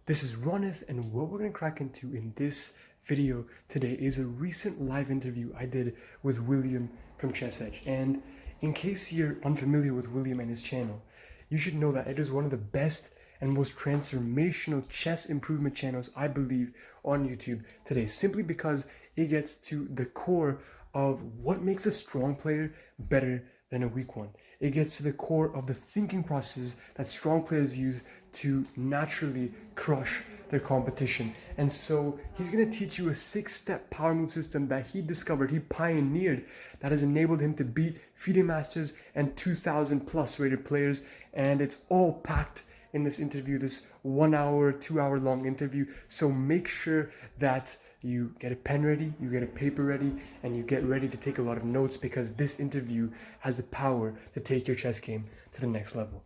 This is Ronith, and what we're going to crack into in this video today is a recent live interview I did with William from ChessEdge. And in case you're unfamiliar with William and his channel, you should know that it is one of the best and most transformational chess improvement channels, I believe, on YouTube today, simply because it gets to the core of what makes a strong player better than a weak one. It gets to the core of the thinking process that strong players use to naturally crush their competition. And so he's going to teach you a 6-step power move system that he discovered, he pioneered, that has enabled him to beat FIDE masters and 2,000 plus rated players. And it's all packed in this interview, this 1 hour, 2 hour long interview. So make sure that you get a pen ready, you get a paper ready, and you get ready to take a lot of notes, because this interview has the power to take your chess game to the next level.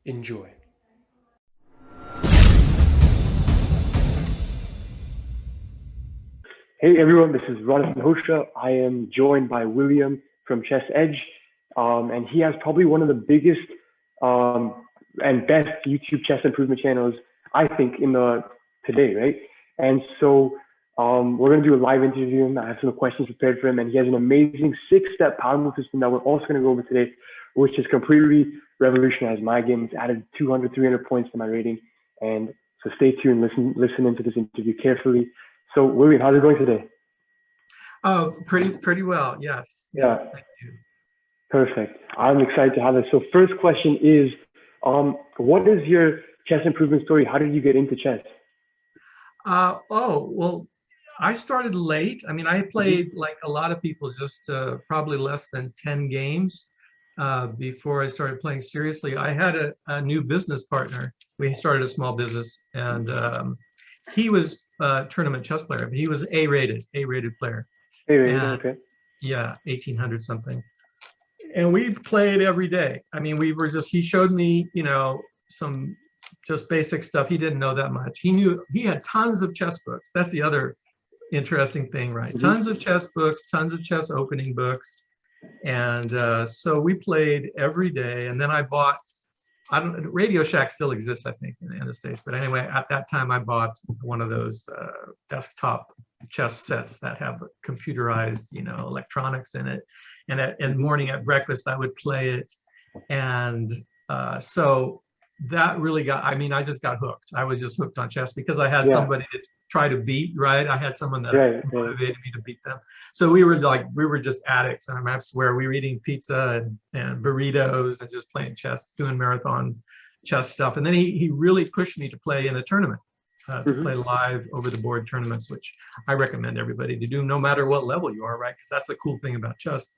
Enjoy. Hey everyone, this is Ronith Milhoutra. I am joined by William from ChessEdge, and he has probably one of the biggest and best YouTube chess improvement channels, I think, today, right? And so we're going to do a live interview. I have some questions prepared for him, and he has an amazing 6-step power move system that we're also going to go over today, which has completely revolutionized my game. It's added 200, 300 points to my rating. And so stay tuned, listen into this interview carefully. So William, how's it going today? Oh, pretty well. Yes. Yeah. Yes, thank you. Perfect. I'm excited to have this. So first question is, what is your chess improvement story? How did you get into chess? Well, I started late. I mean, I played like a lot of people, just probably less than 10 games before I started playing seriously. I had a new business partner. We started a small business, and he was a tournament chess player, but he was A-rated player. A-rated, okay. Yeah, 1800 something. And we played every day. I mean, he showed me, some just basic stuff. He didn't know that much. He had tons of chess books. That's the other interesting thing, right? Tons of chess books, tons of chess opening books. And so we played every day. And then I bought, Radio Shack still exists, I think, in the States. But anyway, at that time, I bought one of those desktop chess sets that have computerized, electronics in it. And in the morning at breakfast, I would play it. And so that really I just got hooked. I was just hooked on chess because I had somebody to try to beat, right? I had someone that motivated me to beat them. So we were just addicts. And I swear we were eating pizza and burritos and just playing chess, doing marathon chess stuff. And then he really pushed me to play in a tournament, to play live over the board tournaments, which I recommend everybody to do, no matter what level you are, right? Because that's the cool thing about chess.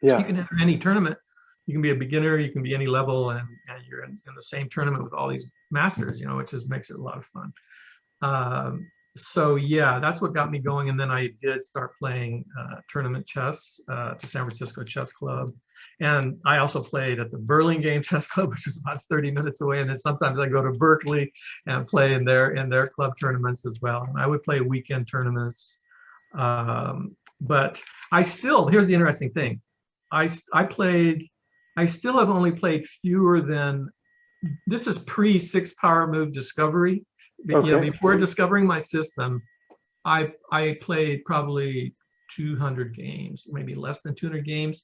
You can enter any tournament. You can be a beginner, you can be any level, and you're in the same tournament with all these masters, which just makes it a lot of fun. So yeah, that's what got me going. And then I did start playing tournament chess at the San Francisco Chess Club. And I also played at the Burlingame Chess Club, which is about 30 minutes away. And then sometimes I go to Berkeley and play in their club tournaments as well. And I would play weekend tournaments. But here's the interesting thing. I still have only played fewer than, this is pre 6-power move discovery. Before discovering my system, I played probably 200 games, maybe less than 200 games.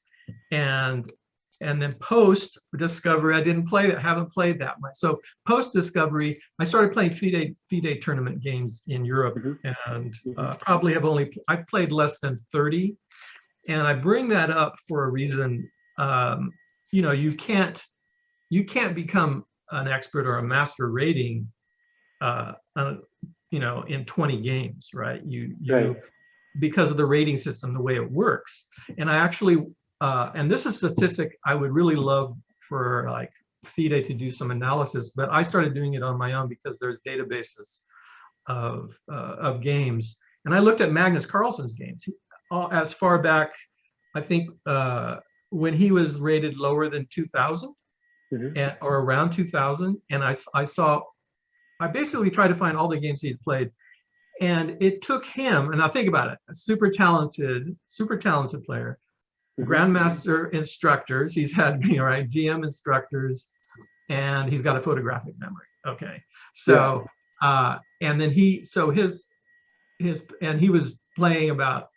And then post discovery, haven't played that much. So post discovery, I started playing FIDE tournament games in Europe, and probably I played less than 30. And I bring that up for a reason. You can't become an expert or a master rating, in 20 games, right? Because of the rating system, the way it works. And I actually, and this is a statistic I would really love for like FIDE to do some analysis, but I started doing it on my own because there's databases of games. And I looked at Magnus Carlsen's games. As far back, I think, when he was rated lower than 2000 or around 2000, and I basically tried to find all the games he'd played, and it took him, and now think about it, a super talented player, grandmaster instructors, he's had GM instructors, and he's got a photographic memory. Okay, so And then he was playing about,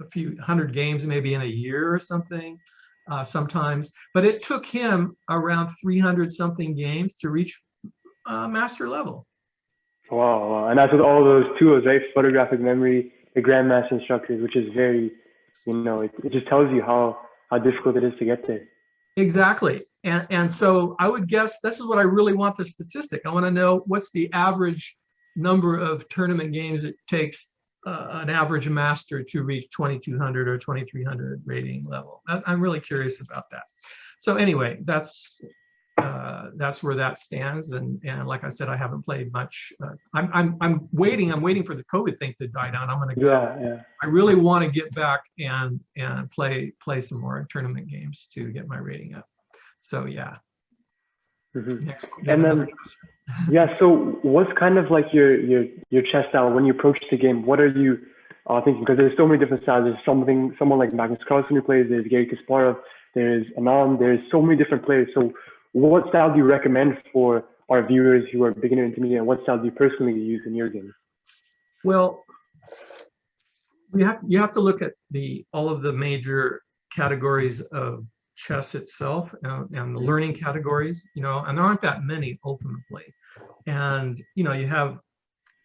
a few hundred games maybe in a year or something, sometimes. But it took him around 300 something games to reach master level. Wow, wow. And that's with all those tools, right? Photographic memory, the Grandmaster instructors, which is very, it just tells you how difficult it is to get there. Exactly. And so I would guess this is what I really want, the statistic. I want to know what's the average number of tournament games it takes an average master to reach 2200 or 2300 rating level. I'm really curious about that. So anyway, that's where that stands. And like I said, I haven't played much. I'm waiting for the COVID thing to die down. I'm going to go. Yeah. I really want to get back and play some more tournament games to get my rating up. So yeah. Mm-hmm. And then, yeah. So what's kind of like your chess style when you approach the game? What are you thinking? Because there's so many different styles. There's someone like Magnus Carlsen who plays. There's Gary Kasparov. There's Anand. There's so many different players. So what style do you recommend for our viewers who are beginner, intermediate, and what style do you personally use in your game? Well, you have to look at all of the major categories of chess itself and the learning categories, and there aren't that many ultimately. And you have,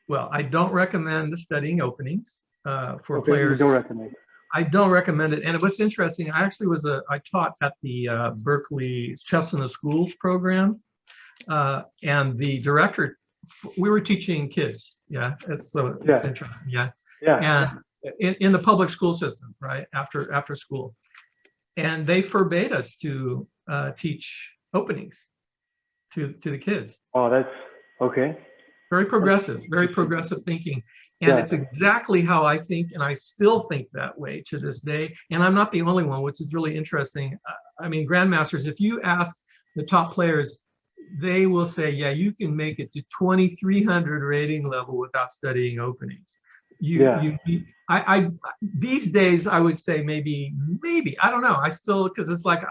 well, I don't recommend studying openings for players. You don't recommend. I don't recommend it. And what's interesting, I taught at the Berkeley Chess in the Schools program, and the director, we were teaching kids. Yeah, it's interesting. Yeah. And in the public school system, right, after school, and they forbade us to teach openings to the kids. Oh, that's okay. Very progressive thinking. And it's exactly how I think, and I still think that way to this day. And I'm not the only one, which is really interesting. I mean, grandmasters, if you ask the top players, they will say, yeah, you can make it to 2300 rating level without studying openings. These days, I would say maybe, I don't know. I still, because it's like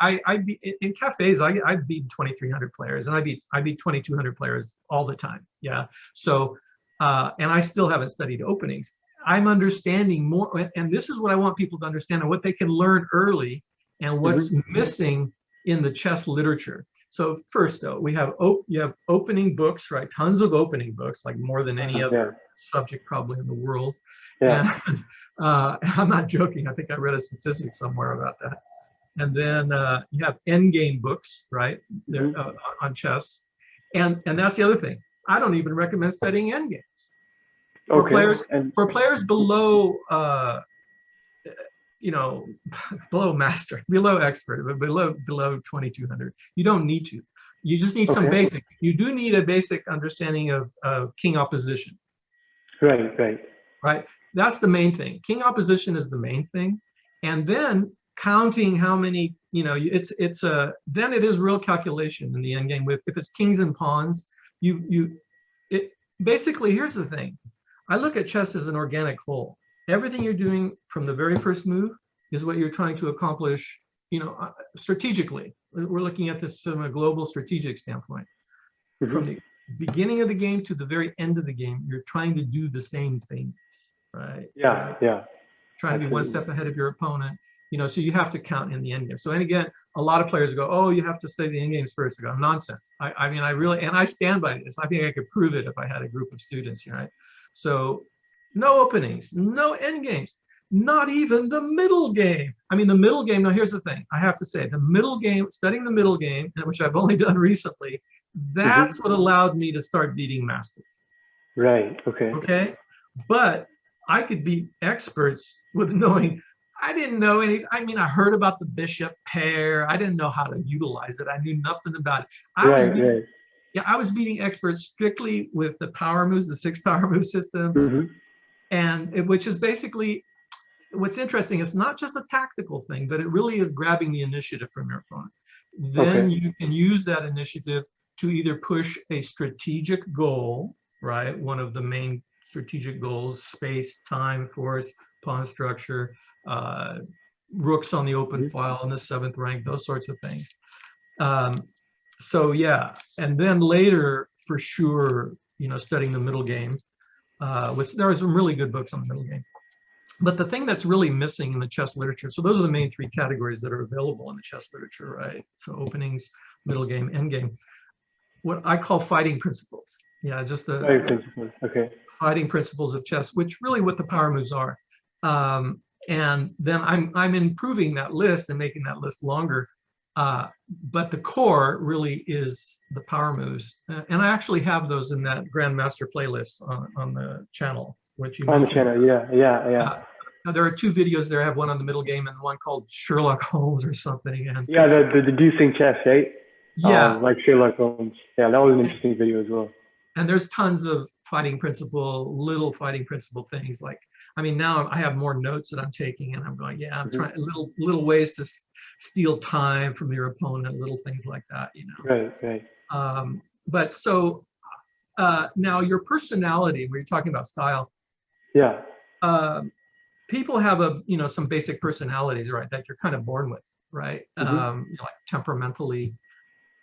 in cafes, I beat 2300 players, and I beat 2200 players all the time. Yeah. So, and I still haven't studied openings. I'm understanding more, and this is what I want people to understand, and what they can learn early, and what's missing in the chess literature. So first, though, you have opening books, right? Tons of opening books, like more than any other subject probably in the world. Yeah. And, I'm not joking. I think I read a statistic somewhere about that. And then you have endgame books, right? They're, on chess, and that's the other thing. I don't even recommend studying endgames for players below, below master, below expert, but below 2200. You don't need to. You just need some basic. You do need a basic understanding of king opposition. Right. That's the main thing. King opposition is the main thing, and then counting how many. Then it is real calculation in the endgame. If it's kings and pawns, basically, here's the thing. I look at chess as an organic whole. Everything you're doing from the very first move is what you're trying to accomplish, strategically. We're looking at this from a global strategic standpoint. From the beginning of the game to the very end of the game, you're trying to do the same things, right? Trying to be one step ahead of your opponent, so you have to count in the end game. So, and again, a lot of players go, oh, you have to study the end games first. I go, nonsense. I mean, I really, and I stand by this. I think I could prove it if I had a group of students, right? So no openings, no end games, not even the middle game. I mean, the middle game, now here's the thing. I have to say, the middle game, studying the middle game, which I've only done recently, that's what allowed me to start beating masters. Right, okay. But I could beat experts with knowing, I didn't know any, I mean, I heard about the bishop pair. I didn't know how to utilize it. I knew nothing about it. I was beating experts strictly with the power moves, the 6 power move system. And which is basically, what's interesting, it's not just a tactical thing, but it really is grabbing the initiative from your opponent. Then you can use that initiative to either push a strategic goal, right? One of the main strategic goals, space, time, force, pawn structure, rooks on the open file in the 7th rank, those sorts of things. So yeah, and then later, for sure, studying the middle game, which there are some really good books on the middle game. But the thing that's really missing in the chess literature, so those are the main three categories that are available in the chess literature, right? So openings, middle game, end game. What I call fighting principles. Yeah, just the fighting principles. Okay. Fighting principles of chess, which really what the power moves are. And then I'm improving that list and making that list longer. But the core really is the power moves. And I actually have those in that Grandmaster playlist on the channel, which you on mentioned. the channel. Yeah. There are two videos there. I have one on the middle game and one called Sherlock Holmes or something. And yeah, the deducing chess, right? Yeah. Like Sherlock Holmes. Yeah, that was an interesting video as well. And there's tons of fighting principle, little fighting principle things. Like, I mean, now I have more notes that I'm taking, and I'm going, yeah, I'm trying little ways to steal time from your opponent, little things like that, Right. But so now your personality, when you're talking about style, yeah, people have some basic personalities, right, that you're kind of born with, right? Like temperamentally.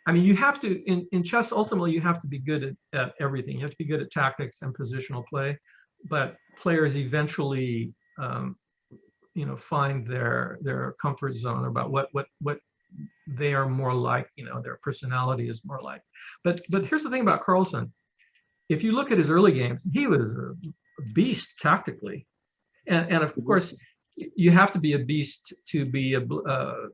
I mean, you have to, in chess, ultimately, you have to be good at everything. You have to be good at tactics and positional play, but players eventually, find their comfort zone about what they are more like, their personality is more like. But here's the thing about Carlsen. If you look at his early games, he was a beast tactically. And of course, you have to be a beast to be a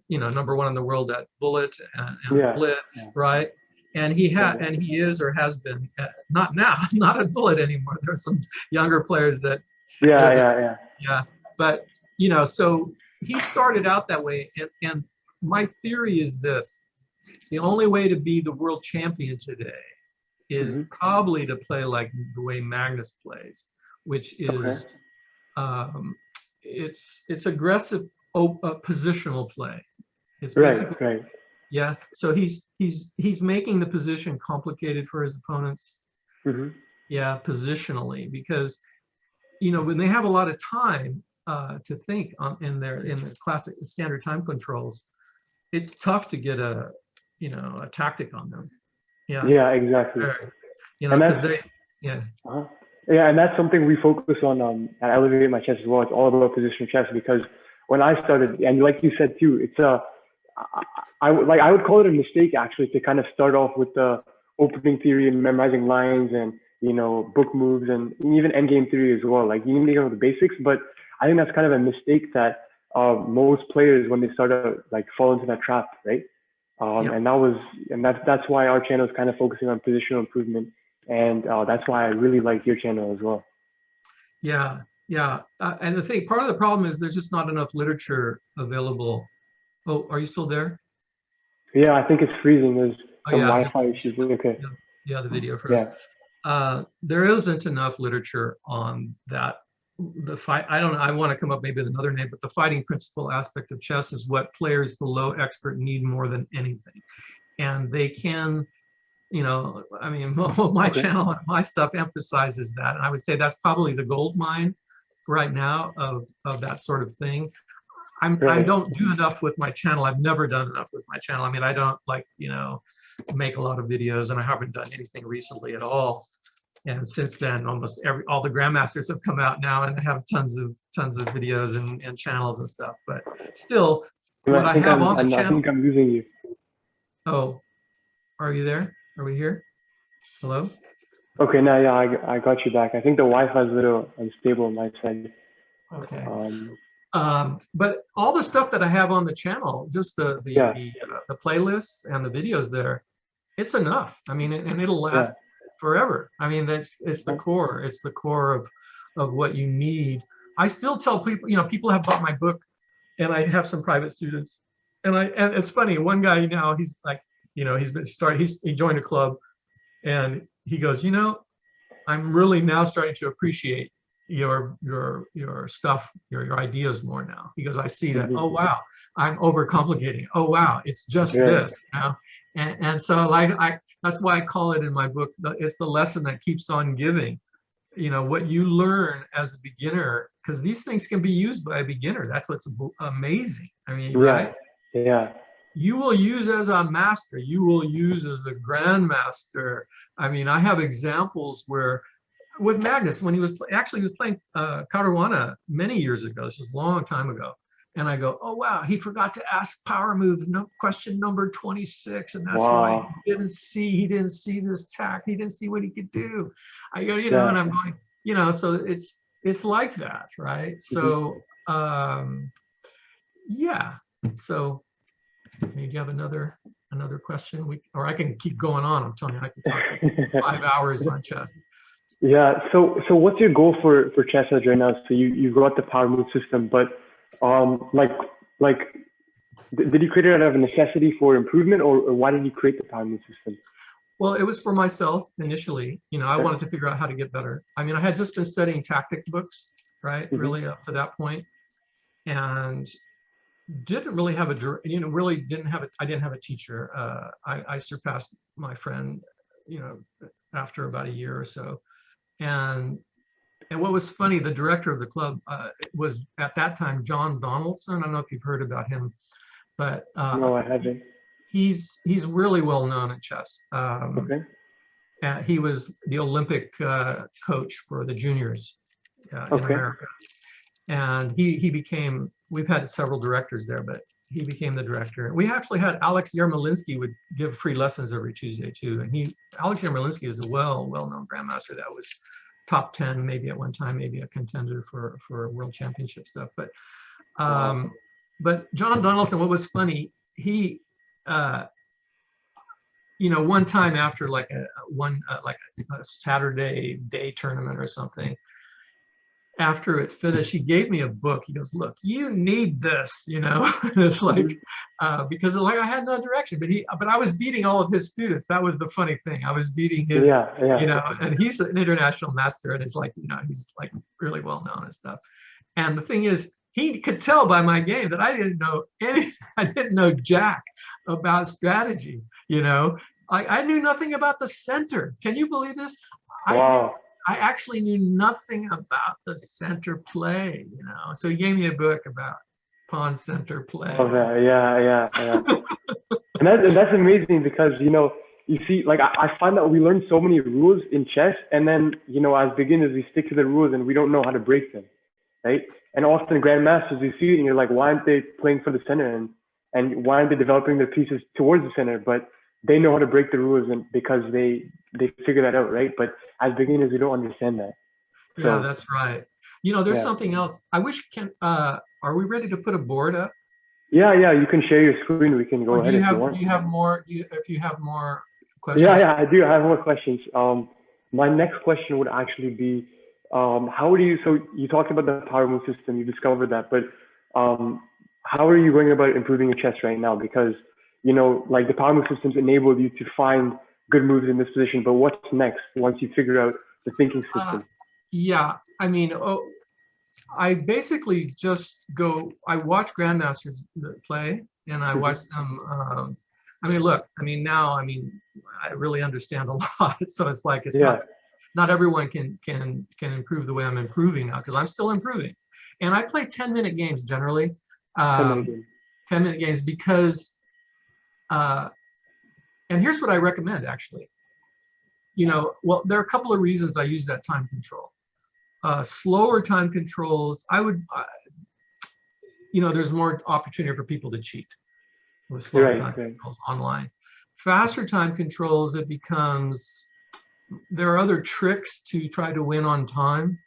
number one in the world at bullet and blitz, right? And he is or has been not at bullet anymore. There's some younger players that but so he started out that way, and my theory is this: the only way to be the world champion today is probably to play like the way Magnus plays, which is it's aggressive positional play. It's right. Yeah. So he's making the position complicated for his opponents. Yeah, positionally, because when they have a lot of time to think in the classic standard time controls, it's tough to get a tactic on them. Yeah, exactly. Because they Yeah, and that's something we focus on at ElevateMyChess as well. It's all about positional chess, because when I started, and like you said too, it's I would call it a mistake actually to kind of start off with the opening theory and memorizing lines and book moves and even endgame theory as well. Like, you need to know the basics, but I think that's kind of a mistake that most players, when they start to fall into that trap, right? And that's why our channel is kind of focusing on positional improvement. And that's why I really like your channel as well. Yeah. And the thing, part of the problem is there's just not enough literature available. Oh, are you still there? Yeah, I think it's freezing. There's some Wi-Fi issues. Okay. Yeah, the video froze. Yeah. There isn't enough literature on that. The fight, I don't know, I want to come up maybe with another name, but the fighting principle aspect of chess is what players below expert need more than anything. And they can, I mean, my channel and my stuff emphasizes that. And I would say that's probably the gold mine right now of that sort of thing. I don't do enough with my channel. I've never done enough with my channel. I mean, I don't make a lot of videos, and I haven't done anything recently at all. And since then, almost all the grandmasters have come out now and have tons of videos and channels and stuff. But still, what I have on the channel. I think I'm losing you. Oh, are you there? Are we here? Hello? Okay, now I got you back. I think the Wi-Fi is a little unstable on my side. Okay. But all the stuff that I have on the channel, just the playlists and the videos there, it's enough. I mean, and it'll last forever. I mean, it's the core. It's the core of what you need. I still tell people, people have bought my book, and I have some private students, and it's funny. One guy now, he's like, he joined a club, and he goes, I'm really now starting to appreciate your stuff, your ideas more now. He goes, I see that. Oh wow, I'm overcomplicating. Oh wow, it's just this. And so that's why I call it in my book, it's the lesson that keeps on giving. What you learn as a beginner, because these things can be used by a beginner. That's what's amazing. I mean, right? Yeah. you will use as a master, you will use as a grandmaster. I mean, I have examples where with Magnus, when he was actually he was playing Caruana many years ago, this was a long time ago. And I go, oh, wow, he forgot to ask power move, question number 26. And that's why he didn't see this tack. He didn't see what he could do. I go, you know, and I'm going, you know, so it's like that, right? So, yeah. So maybe you have another question, or I can keep going on. I'm telling you, I can talk for 5 hours on chess. Yeah. So what's your goal for ChessEdge right now? So you got the power move system, but did you create it out of a necessity for improvement, or why did you create the power move system? Well, it was for myself initially. You know, I wanted to figure out how to get better. I mean, I had just been studying tactic books, right? Really up to that point, and didn't really have I didn't have a teacher. I surpassed my friend, you know, after about a year or so. And what was funny, the director of the club was at that time John Donaldson. I don't know if you've heard about him, but no, I haven't. He's really well known at chess. He was the Olympic coach for the juniors in America, and he became. We've had several directors there, but he became the director. We actually had Alex Yermolinsky would give free lessons every Tuesday too, and Alex Yermolinsky is a well-known grandmaster that was top 10 maybe at one time, maybe a contender for world championship stuff. But John Donaldson, what was funny, he you know, one time after like a Saturday day tournament or something, after it finished, he gave me a book. He goes, look, you need this, you know. It's like because like I had no direction, but I was beating all of his students. That was the funny thing. I was beating his, you know, and he's an international master, and it's like, you know, he's like really well known and stuff. And the thing is, he could tell by my game that I didn't know jack about strategy, you know. I knew nothing about the center. Can you believe this? Wow. I actually knew nothing about the center play, you know. So he gave me a book about pawn center play. Okay, yeah. and that's amazing because, you know, you see, like I find that we learn so many rules in chess, and then, you know, as beginners we stick to the rules and we don't know how to break them, right? And often grandmasters, you see it and you're like, why aren't they playing for the center, and why aren't they developing their pieces towards the center? But they know how to break the rules, and because they figure that out, right? But as beginners, we don't understand that. Yeah, that's right. You know, there's something else. I wish are we ready to put a board up? Yeah, you can share your screen. We can go ahead if you want. Do you have more? If you have more questions? Yeah, I do. I have more questions. My next question would actually be, how do you? So you talked about the power move system. You discovered that, but how are you going about improving your chess right now? Because, you know, like the power move systems enable you to find good moves in this position, but what's next once you figure out the thinking system? Yeah, I mean, I basically just I watch grandmasters play, and I watch them. I mean, look, I mean, now, I mean, I really understand a lot. So it's like, it's not everyone can improve the way I'm improving now, because I'm still improving. And I play 10-minute games generally. 10-minute games because, and here's what I recommend, actually. You know, well, there are a couple of reasons I use that time control. Slower time controls, you know, there's more opportunity for people to cheat with slower time controls online. Faster time controls, there are other tricks to try to win on time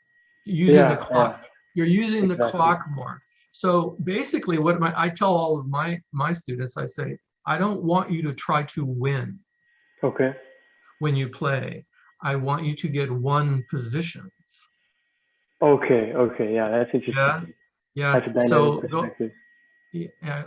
using the clock. You're using the clock more. So basically what I tell all of my students, I say, I don't want you to try to win. When you play, I want you to get won positions. Okay, yeah, that's interesting. Yeah. So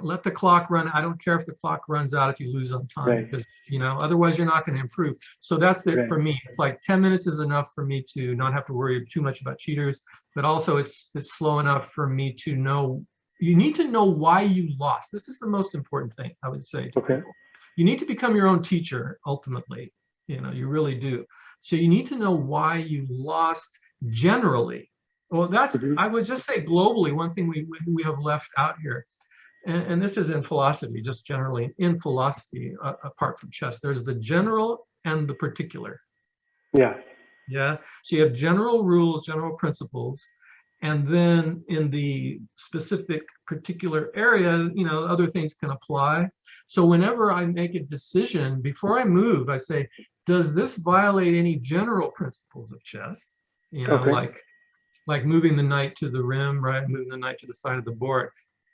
let the clock run. I don't care if the clock runs out if you lose on time, because, you know, otherwise you're not going to improve. So that's it for me. It's like 10 minutes is enough for me to not have to worry too much about cheaters, but also it's slow enough for me to know. You need to know why you lost. This is the most important thing I would say to people. You need to become your own teacher ultimately. You know, you really do. So you need to know why you lost generally. Well, that's, I would just say globally, one thing we have left out here, and this is in philosophy, just generally in philosophy, apart from chess, there's the general and the particular. Yeah. Yeah. So you have general rules, general principles, and then in the specific particular area, you know, other things can apply. So whenever I make a decision, before I move, I say, does this violate any general principles of chess? You know, Okay. like moving the knight to the rim, right? Moving the knight to the side of the board.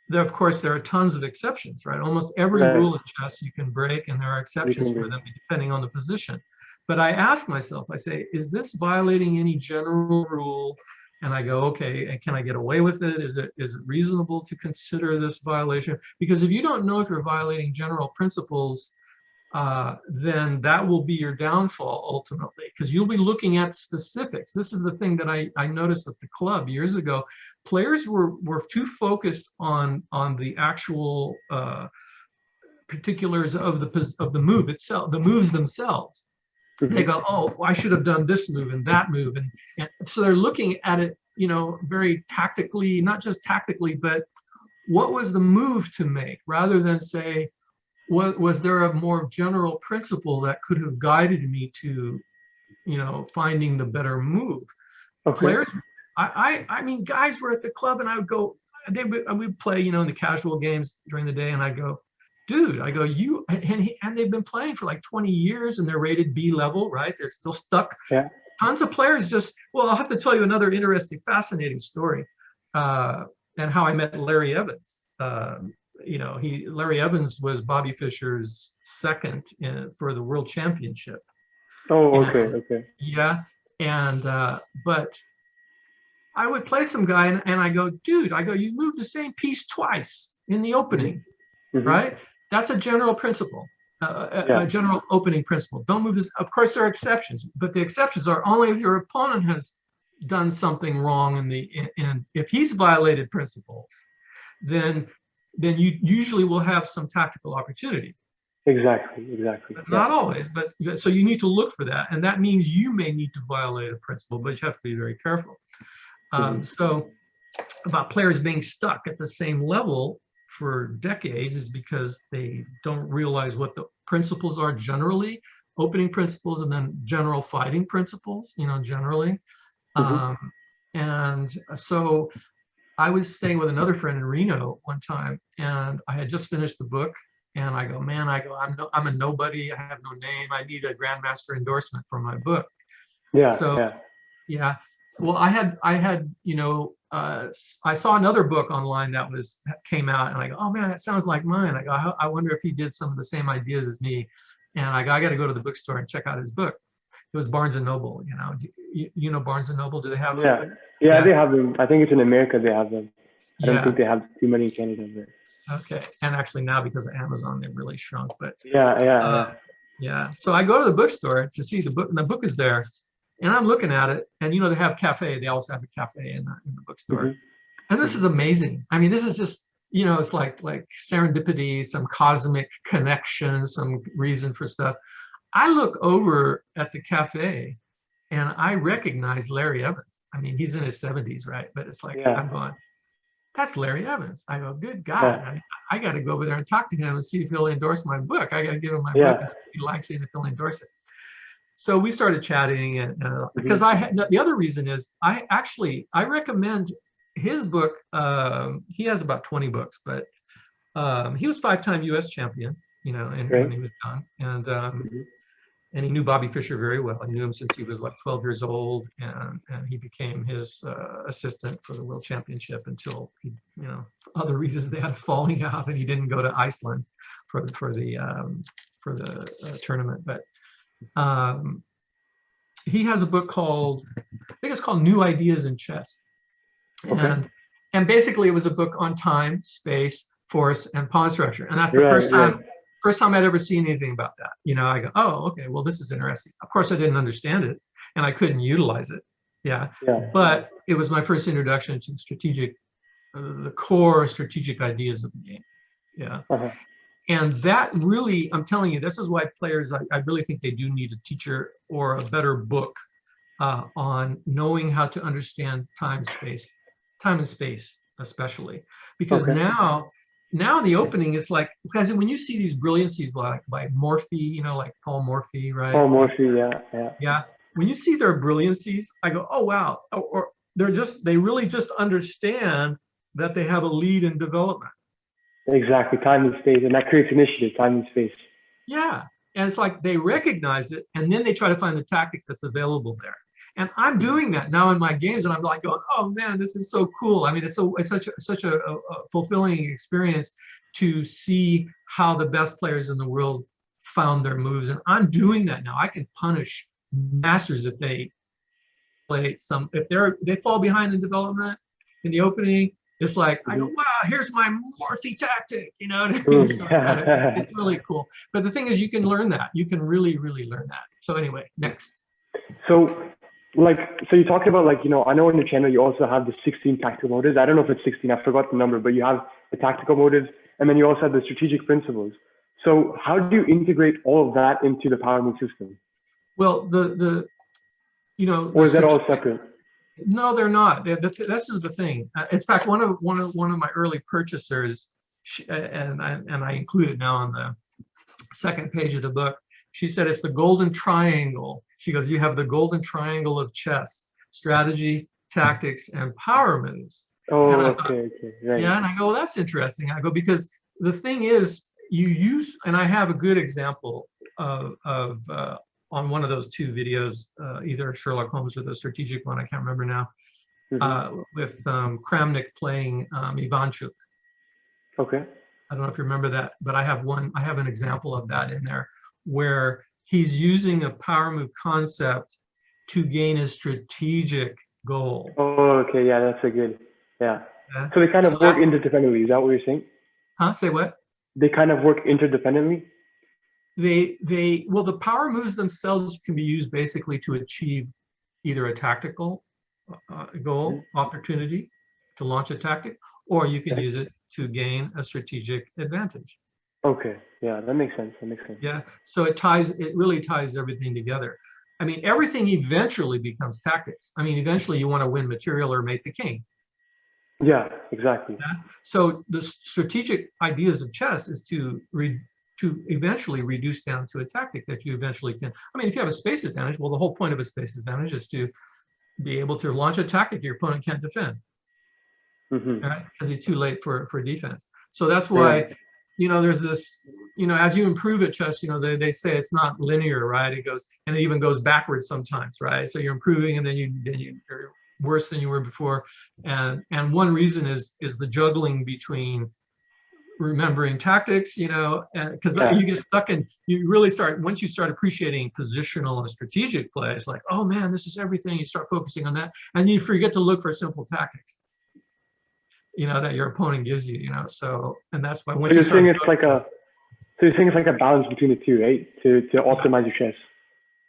There, of course, there are tons of exceptions, right? Almost every Right. rule in chess you can break, and there are exceptions for them depending on the position. But I ask myself, I say, is this violating any general rule? And I go, okay, and can I get away with it? Is it reasonable to consider this violation? Because if you don't know if you're violating general principles, then that will be your downfall ultimately, because you'll be looking at specifics. This is the thing that I noticed at the club years ago. Players were too focused on the actual particulars of the move itself, the moves themselves. They go, oh, I should have done this move and that move, and so they're looking at it, you know, very tactically, not just tactically, but what was the move to make, rather than say, was there a more general principle that could have guided me to, you know, finding the better move. Okay. Players, I mean, guys were at the club, and I would go, we'd play, you know, in the casual games during the day, and I'd go, dude, I go, you, and they've been playing for like 20 years, and they're rated B level, right? They're still stuck. Yeah. Tons of players just, well, I'll have to tell you another interesting, fascinating story, and how I met Larry Evans. You know, Larry Evans was Bobby Fischer's second for the World Championship. Oh, okay, okay. Yeah, and but I would play some guy, and I go, dude, I go, you moved the same piece twice in the opening, right? That's a general principle, a general opening principle. Don't move this. Of course, there are exceptions, but the exceptions are only if your opponent has done something wrong in if he's violated principles, then you usually will have some tactical opportunity. Exactly. But not always, but so you need to look for that, and that means you may need to violate a principle, but you have to be very careful. So about players being stuck at the same level for decades is because they don't realize what the principles are generally, opening principles, and then general fighting principles, you know, generally. And so I was staying with another friend in Reno one time, and I had just finished the book, and I go, man, I'm a nobody, I have no name, I need a Grandmaster endorsement for my book. Yeah. Well, I had, you know, I saw another book online that came out, and I go, oh man, that sounds like mine. I go, I wonder if he did some of the same ideas as me. And I go, I got to go to the bookstore and check out his book. It was Barnes and Noble. You know, you know Barnes and Noble? Do they have them? Yeah, they have them. I think it's in America they have them. I don't think they have too many in Canada. But... Okay, and actually now because of Amazon, they've really shrunk. But yeah. So I go to the bookstore to see the book, and the book is there. And I'm looking at it, and you know, they have cafe. They always have a cafe in the bookstore. And this is amazing. I mean, this is just, you know, it's like serendipity, some cosmic connection, some reason for stuff. I look over at the cafe, and I recognize Larry Evans. I mean, he's in his 70s, right? But it's like, I'm going, that's Larry Evans. I go, good God, I got to go over there and talk to him and see if he'll endorse my book. I got to give him my book and see if he likes it and if he'll endorse it. So we started chatting, and because the other reason is I recommend his book. He has about 20 books, but he was 5-time U.S. champion, you know, and when he was done, and he knew Bobby Fischer very well. He knew him since he was like 12 years old, and he became his assistant for the World Championship until he, you know, for other reasons they had a falling out, and he didn't go to Iceland for the tournament, but. He has a book called, I think it's called New Ideas in Chess. And basically it was a book on time, space, force, and pawn structure. And that's the first time I'd ever seen anything about that. You know, I go, oh, okay, well, this is interesting. Of course, I didn't understand it, and I couldn't utilize it. But it was my first introduction to the core strategic ideas of the game. And that really, I'm telling you, this is why players, I really think they do need a teacher or a better book on knowing how to understand time and space especially. Because now now in the opening, it's like, because when you see these brilliancies by Morphy, you know, like Paul Morphy, right? Oh, Morphy, yeah. Yeah. When you see their brilliancies, I go, oh, wow. Or they really just understand that they have a lead in development. Exactly, time and space, and that creates initiative, time and space. Yeah. And it's like they recognize it, and then they try to find the tactic that's available there. And I'm doing that now in my games, and I'm like going, oh man, this is so cool. I mean, it's such a fulfilling experience to see how the best players in the world found their moves. And I'm doing that now. I can punish masters if they play if they fall behind in development in the opening. It's like, I go, wow, here's my Morphy tactic, you know what I mean? So it's really cool. But the thing is, you can learn that. You can really, really learn that. So anyway, next. So you talked about, like, you know, I know on your channel you also have the 16 tactical motives. I don't know if it's 16, I forgot the number, but you have the tactical motives, and then you also have the strategic principles. So how do you integrate all of that into the power move system? Well, you know, or is that all separate? No, they're not. This is the thing. In fact, one of my early purchasers, and I include it now on the second page of the book. She said it's the golden triangle. She goes, you have the golden triangle of chess: strategy, tactics, and power moves. Oh, okay, right. Yeah, and I go, well, that's interesting. I go, because the thing is, you use, and I have a good example of on one of those two videos, either Sherlock Holmes or the strategic one, I can't remember now, with Kramnik playing Ivanchuk. Okay. I don't know if you remember that, but I have an example of that in there where he's using a power move concept to gain a strategic goal. Oh, okay, yeah, that's a good, yeah. So they kind of work interdependently, is that what you're saying? Huh, say what? They kind of work interdependently? Well, the power moves themselves can be used basically to achieve either a tactical goal, opportunity to launch a tactic, or you can use it to gain a strategic advantage. Okay, yeah, that makes sense. Yeah, so it really ties everything together. I mean, everything eventually becomes tactics. I mean, eventually you want to win material or mate the king. Yeah, exactly. Yeah? So the strategic ideas of chess is to eventually reduce down to a tactic that you eventually can. I mean, if you have a space advantage, well, the whole point of a space advantage is to be able to launch a tactic your opponent can't defend, right? Because he's too late for defense. So that's why, you know, there's this, you know, as you improve at chess, you know, they say it's not linear, right? It goes, and it even goes backwards sometimes, right? So you're improving, and then you're worse than you were before. And one reason is the juggling between remembering tactics, you know, because you get stuck in, you really start, once you start appreciating positional and strategic play, it's like, oh man, this is everything. You start focusing on that, and you forget to look for simple tactics, you know, that your opponent gives you, you know. So, and that's why you're saying it's like a balance between the two, right? To optimize your chess.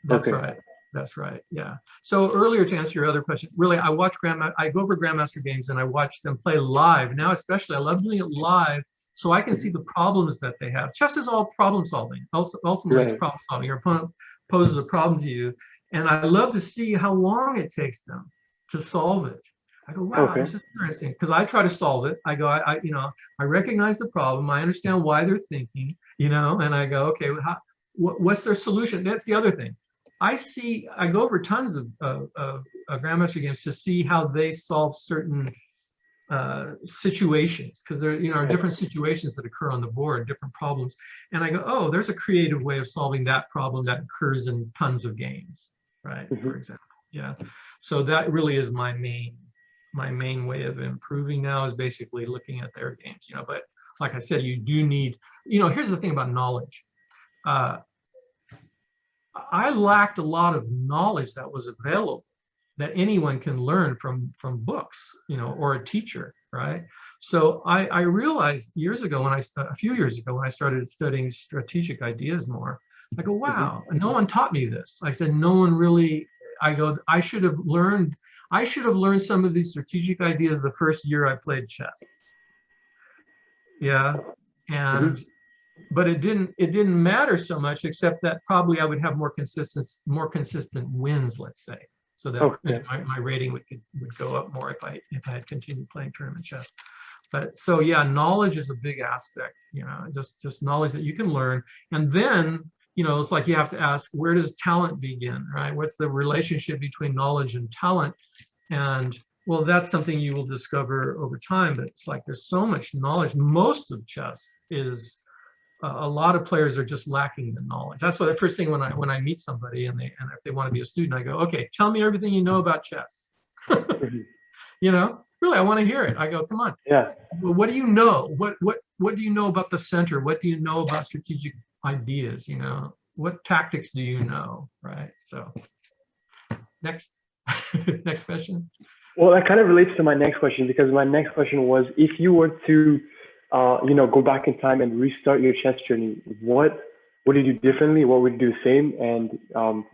That's right. That's right. Yeah. So earlier, to answer your other question, really, I go over Grandmaster games and I watch them play live. Now, especially, I love doing it live, so I can see the problems that they have. Chess is all problem solving. Ultimately, it's problem solving. Your opponent poses a problem to you, and I love to see how long it takes them to solve it. I go, wow, this is interesting, because I try to solve it. I go, I recognize the problem. I understand why they're thinking, you know, and I go, okay, what's their solution? That's the other thing. I go over tons of Grandmaster games to see how they solve certain situations, because there are different situations that occur on the board, different problems, and I go, oh, there's a creative way of solving that problem that occurs in tons of games, right? For example, yeah. So that really is my main way of improving now, is basically looking at their games, you know. But like I said, you do need, you know, here's the thing about knowledge. I lacked a lot of knowledge that was available, that anyone can learn from books, you know, or a teacher, right? So I realized a few years ago, when I started studying strategic ideas more, I go, wow, no one taught me this. I said, no one really. I go, I should have learned some of these strategic ideas the first year I played chess. Yeah, and. But it didn't matter so much, except that probably I would have more consistent wins, let's say, so that my rating would go up more if I had continued playing tournament chess. But so yeah, knowledge is a big aspect, just knowledge that you can learn. And then, it's like you have to ask, where does talent begin, right? What's the relationship between knowledge and talent? And well, that's something you will discover over time, but it's like there's so much knowledge. Most of chess is a lot of players are just lacking the knowledge. That's why the first thing when I meet somebody and if they want to be a student, I go, okay, tell me everything you know about chess. Really, I want to hear it. I go, come on. Yeah. Well, what do you know? What do you know about the center? What do you know about strategic ideas? What tactics do you know? Right. So next question. Well, that kind of relates to my next question, because my next question was, if you were to, go back in time and restart your chess journey, what would you do differently? What would you do the same? And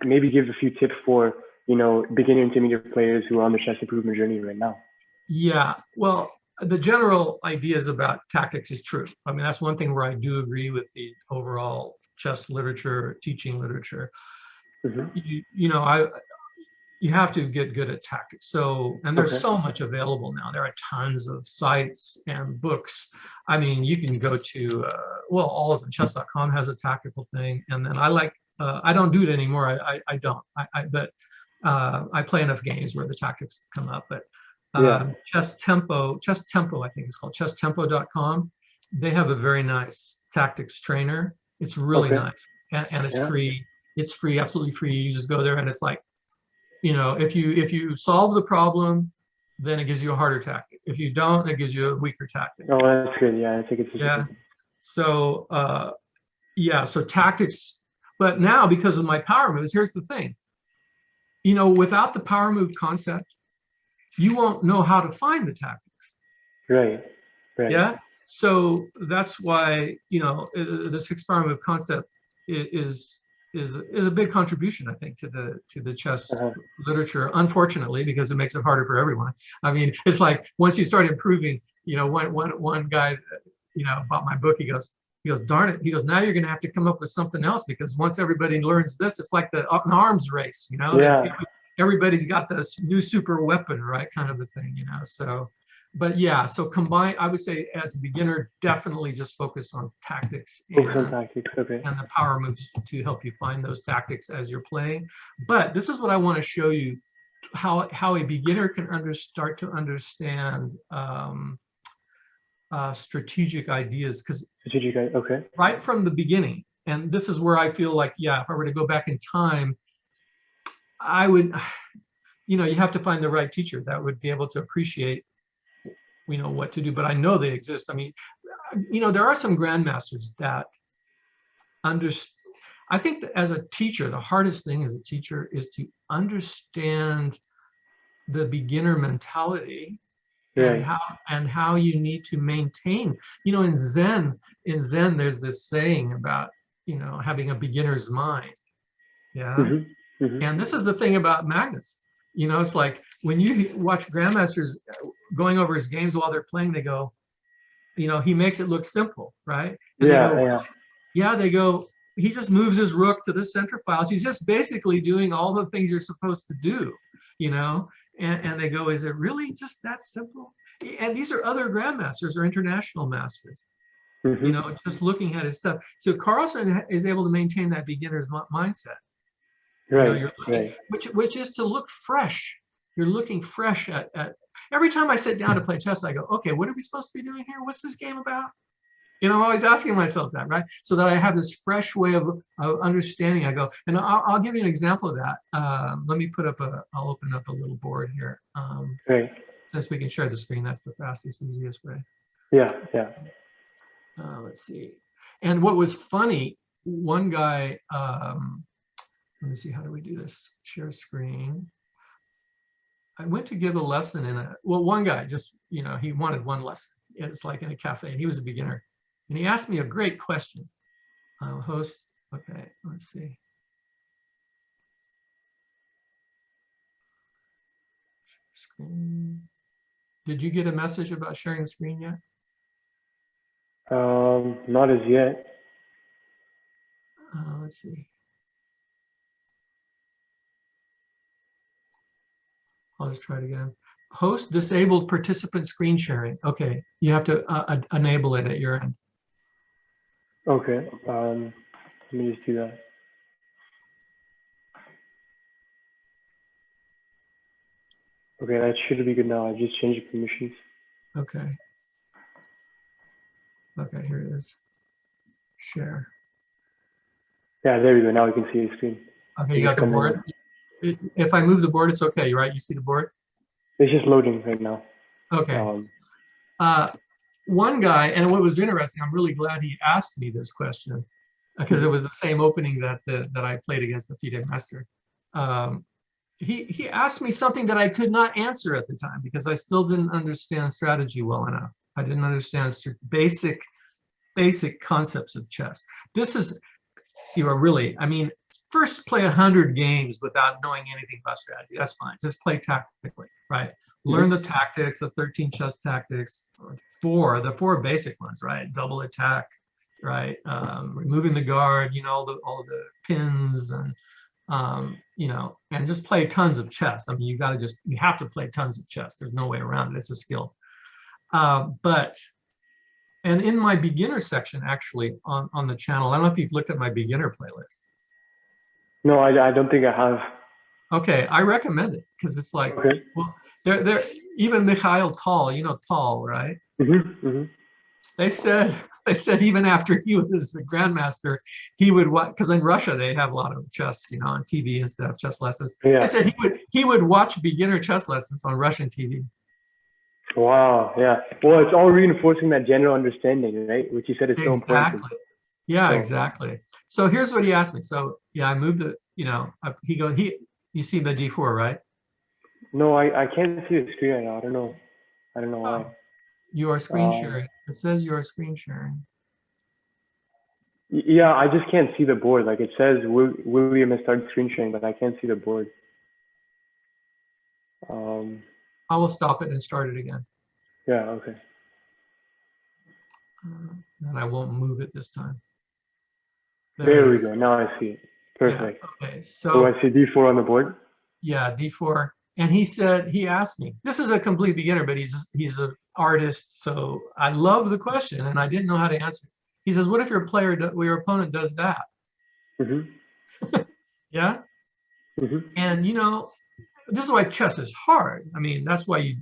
maybe give a few tips for, beginner intermediate players who are on the chess improvement journey right now. Yeah, well, the general ideas about tactics is true. I mean, that's one thing where I do agree with the overall chess literature, teaching literature. You have to get good at tactics. So, and there's so much available now. There are tons of sites and books. I mean, you can go to, all of them. Chess.com has a tactical thing. And then I don't do it anymore. I don't. But I play enough games where the tactics come up. But Chess Tempo, I think it's called, chesstempo.com. They have a very nice tactics trainer. It's really nice. And it's free. It's free, absolutely free. You just go there and it's like, if you solve the problem, then it gives you a harder tactic. If you don't, it gives you a weaker tactic. Oh, that's good. Yeah, I think it's So so tactics. But now, because of my power moves, here's the thing. Without the power move concept, you won't know how to find the tactics. Right. Yeah. So that's why this fixed power move concept is a big contribution, I think, to the chess literature. Unfortunately, because it makes it harder for everyone. I mean, it's like once you start improving, one guy, bought my book. He goes, darn it. He goes, now you're going to have to come up with something else, because once everybody learns this, it's like an arms race. Everybody's got this new super weapon, right? Kind of a thing, So, but yeah, so combine. I would say as a beginner, definitely just focus on tactics and the power moves to help you find those tactics as you're playing. But this is what I want to show you, how a beginner can start to understand strategic ideas, because right from the beginning. And this is where I feel like, if I were to go back in time, I would, you have to find the right teacher that would be able to appreciate, what to do. But I know they exist. I mean, there are some grandmasters that I think that as a teacher, the hardest thing as a teacher is to understand the beginner mentality and how you need to maintain. In Zen, there's this saying about, having a beginner's mind. Yeah. And this is the thing about Magnus. It's like when you watch grandmasters going over his games while they're playing, they go, he makes it look simple, right? And they go, he just moves his rook to the center files. He's just basically doing all the things you're supposed to do, and they go, is it really just that simple? And these are other grandmasters or international masters, just looking at his stuff. So Carlsen is able to maintain that beginner's mindset. Which is to look fresh. You're looking fresh at every time I sit down to play chess, I go, okay, what are we supposed to be doing here? What's this game about? I'm always asking myself that, right? So that I have this fresh way of understanding. I go, and I'll give you an example of that. Let me I'll open up a little board here. Since we can share the screen, that's the fastest, easiest way. Let's see. And what was funny, one guy, let me see, how do we do this? Share screen. I went to give a lesson one guy just, he wanted one lesson. It's like in a cafe, and he was a beginner. And he asked me a great question. Host, okay, let's see. Screen. Did you get a message about sharing the screen yet? Not as yet. Let's see. I'll just try it again. host disabled participant screen sharing. Okay, you have to enable it at your end. Okay. Let me just do that. Okay, that should be good now. I just changed the permissions. Okay. Okay, here it is. Share. Yeah, there we go. Now we can see the screen. Okay, you got the board. If I move the board, it's okay, right? You see the board? It's just loading right now. Okay. One guy, and what was interesting, I'm really glad he asked me this question because it was the same opening that I played against the FIDE master. He asked me something that I could not answer at the time because I still didn't understand strategy well enough. I didn't understand basic concepts of chess. This is, really, I mean, first play 100 games without knowing anything about strategy. That's fine. Just play tactically, right? Learn the tactics, the 13 chess tactics, or the four basic ones, right? Double attack, right? Removing the guard, all the pins, and and just play tons of chess. I mean, you have to play tons of chess. There's no way around it. It's a skill. And in my beginner section, actually, on the channel, I don't know if you've looked at my beginner playlist. No, I don't think I have. Okay, I recommend it because it's like, okay. Well, they're even Mikhail Tal, Tal, right? They said even after he was the grandmaster, he would watch, because in Russia they have a lot of chess, on TV and stuff, chess lessons. Yeah. They said he would watch beginner chess lessons on Russian TV. Wow, yeah. Well, it's all reinforcing that general understanding, right? Which you said is so important. Exactly. Yeah, exactly. So here's what he asked me. So yeah, I moved the, you see the D4, right? No, I can't see the screen right now. I don't know why. You are screen sharing. It says you are screen sharing. Yeah, I just can't see the board. Like it says William has started screen sharing, but I can't see the board. I will stop it and start it again. Yeah, okay. And I won't move it this time. There we go. Now I see it. Perfect. Yeah, okay, so I see D4 on the board. Yeah, D4. And he asked me, this is a complete beginner, but he's an artist, so I love the question and I didn't know how to answer it. He says, what if your opponent does that? Yeah. And this is why chess is hard. I mean, that's why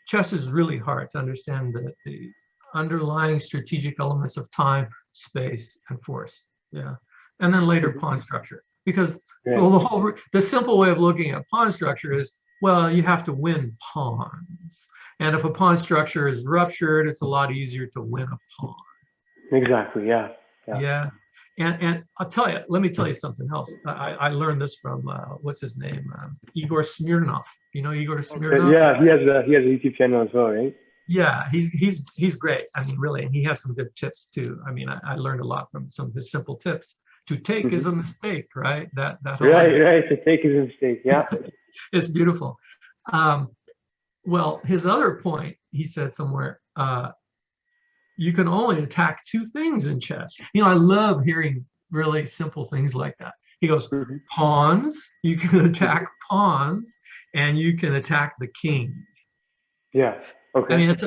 chess is really hard to understand the underlying strategic elements of time, space, and force. Yeah. And then later pawn structure. Because the simple way of looking at pawn structure is, well, you have to win pawns. And if a pawn structure is ruptured, it's a lot easier to win a pawn. Exactly, yeah. Yeah. And let me tell you something else. I learned this from, what's his name? Igor Smirnov. You know Igor Smirnov? Yeah, he has a YouTube channel as well, right? Yeah, he's great. I mean, really, and he has some good tips too. I mean, I learned a lot from some of his simple tips. To take is a mistake, right? That right. To take is a mistake. Yeah. It's beautiful. Well, his other point, he said somewhere, you can only attack two things in chess. I love hearing really simple things like that. He goes, pawns, you can attack pawns, and you can attack the king. Yeah. Okay. I mean, it's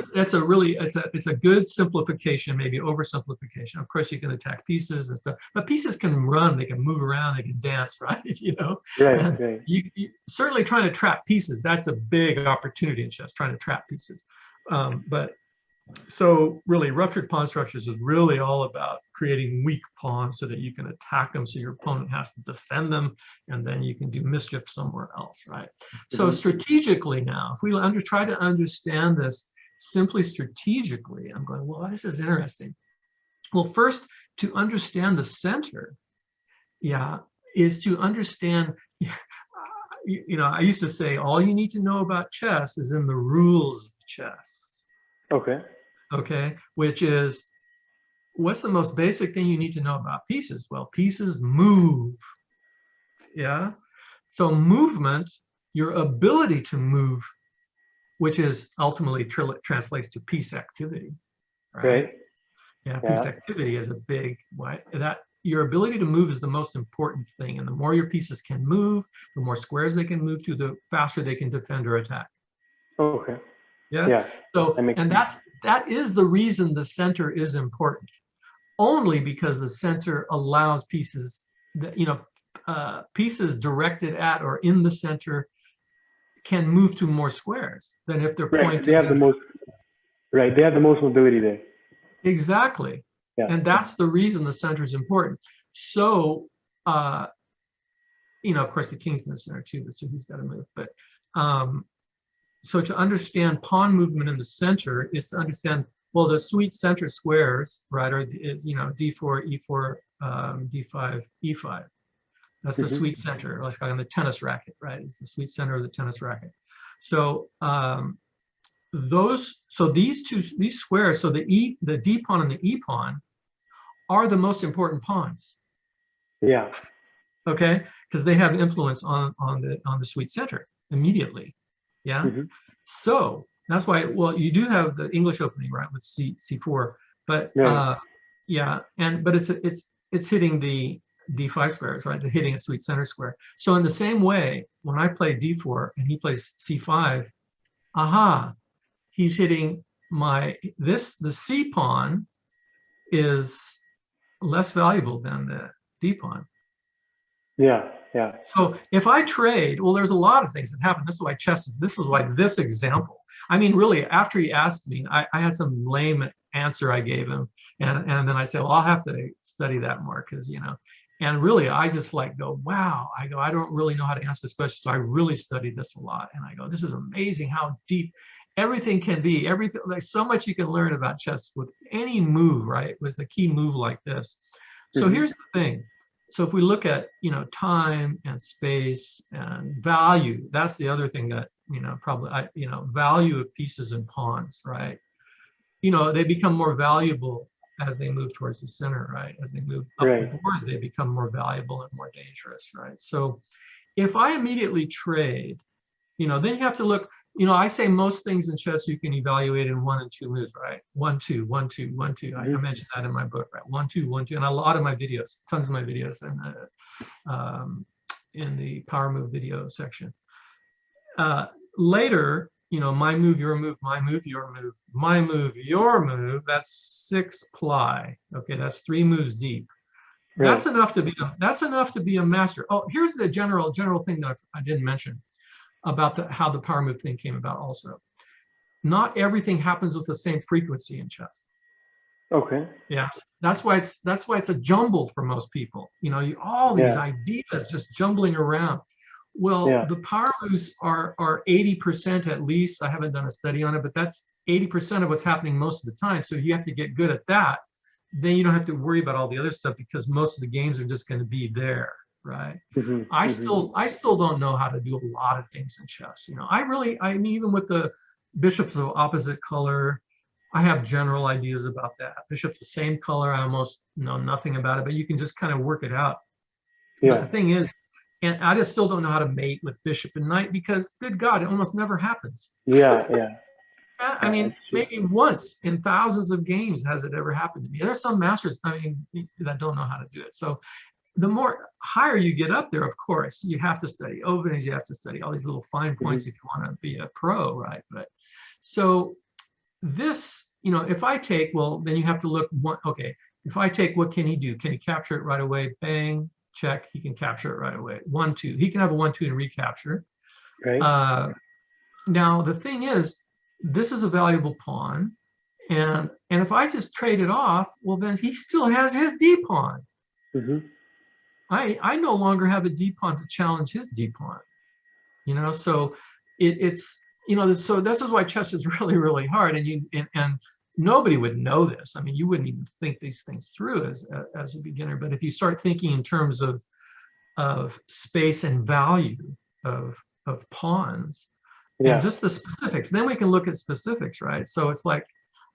a good simplification, maybe oversimplification. Of course, you can attack pieces and stuff, but pieces can run, they can move around, they can dance, right? Right. You certainly trying to trap pieces. That's a big opportunity in chess, trying to trap pieces. But so really, ruptured pawn structures is really all about creating weak pawns so that you can attack them, so your opponent has to defend them, and then you can do mischief somewhere else, right? So strategically now, if we try to understand this simply strategically, I'm going, well, this is interesting. Well, first, to understand the center, is to understand, I used to say, all you need to know about chess is in the rules of chess. Okay, which is, what's the most basic thing you need to know about pieces? Well, pieces move. Yeah. So movement, your ability to move, which is ultimately translates to piece activity. Right. Yeah, piece activity is a big your ability to move is the most important thing. And the more your pieces can move, the more squares they can move to, the faster they can defend or attack. Okay. Yeah. Yeah. So, That makes and that is the reason the center is important. Only because the center allows pieces that, pieces directed at or in the center can move to more squares than if they're right. pointed. They have the most. Right. They have the most mobility there. Exactly. Yeah. And that's the reason the center is important. So, of course, the king's in the center too, so he's got to move. But so to understand pawn movement in the center is to understand, well, the sweet center squares, right, are, d4, e4, d5, e5. That's the sweet center, like on the tennis racket, right? It's the sweet center of the tennis racket. So these squares, so the d pawn and the e pawn are the most important pawns. Yeah. Okay, because they have influence on the sweet center immediately. Yeah. So that's why, well, you do have the English opening, right, with c4, but but it's hitting the d5 squares, right? They're hitting a sweet center square. So in the same way, when I play d4 and he plays c5, he's hitting the c pawn is less valuable than the d pawn. Yeah. Yeah. So if I trade, well, there's a lot of things that happen. This is why this example, I mean, really, after he asked me, I had some lame answer I gave him. And then I said, well, I'll have to study that more because, and really, I just go, wow, I don't really know how to answer this question. So I really studied this a lot. And I go, this is amazing how deep everything can be. Everything, like so much you can learn about chess with any move, right? Was the key move like this. So here's the thing. So if we look at, time and space and value, that's the other thing that, value of pieces and pawns, right? They become more valuable as they move towards the center, right? As they move up the board, they become more valuable and more dangerous, right? So if I immediately trade, then you have to look, I say most things in chess you can evaluate in 1 and 2 moves, right? 1, 2, 1, 2, 1, 2. I mentioned that in my book, right? 1, 2, 1, 2, and a lot of my videos, tons of my videos in the power move video section. Later, my move, your move, my move, your move, my move, your move. That's 6 ply. Okay, that's 3 moves deep. That's enough to be a master. Oh, here's the general thing that I didn't mention about how the power move thing came about also. Not everything happens with the same frequency in chess. Okay. Yes, that's why it's a jumble for most people. All these ideas just jumbling around. Well, the power moves are 80% at least. I haven't done a study on it, but that's 80% of what's happening most of the time. So you have to get good at that. Then you don't have to worry about all the other stuff because most of the games are just going to be there. Right. I still don't know how to do a lot of things in chess. I mean, even with the bishops of opposite color, I have general ideas about that. Bishops the same color, I almost know nothing about it, but you can just kind of work it out. But the thing is, and I just still don't know how to mate with bishop and knight because, good God, it almost never happens. I mean, maybe once in thousands of games has it ever happened to me. There's some masters, that don't know how to do it. So the more higher you get up there, of course, you have to study openings, you have to study all these little fine points if you want to be a pro, right? But so this, if I take, well, then you have to look, okay, if I take, what can he do? Can he capture it right away? Bang, check, he can capture it right away. 1, 2, he can have a 1, 2 and recapture. Now, the thing is, this is a valuable pawn. And if I just trade it off, well, then he still has his D pawn. I no longer have a D pawn to challenge his D pawn, so it's, so this is why chess is really, really hard. And nobody would know this. I mean, you wouldn't even think these things through as a beginner. But if you start thinking in terms of space and value of pawns and just the specifics, then we can look at specifics, right? So it's like,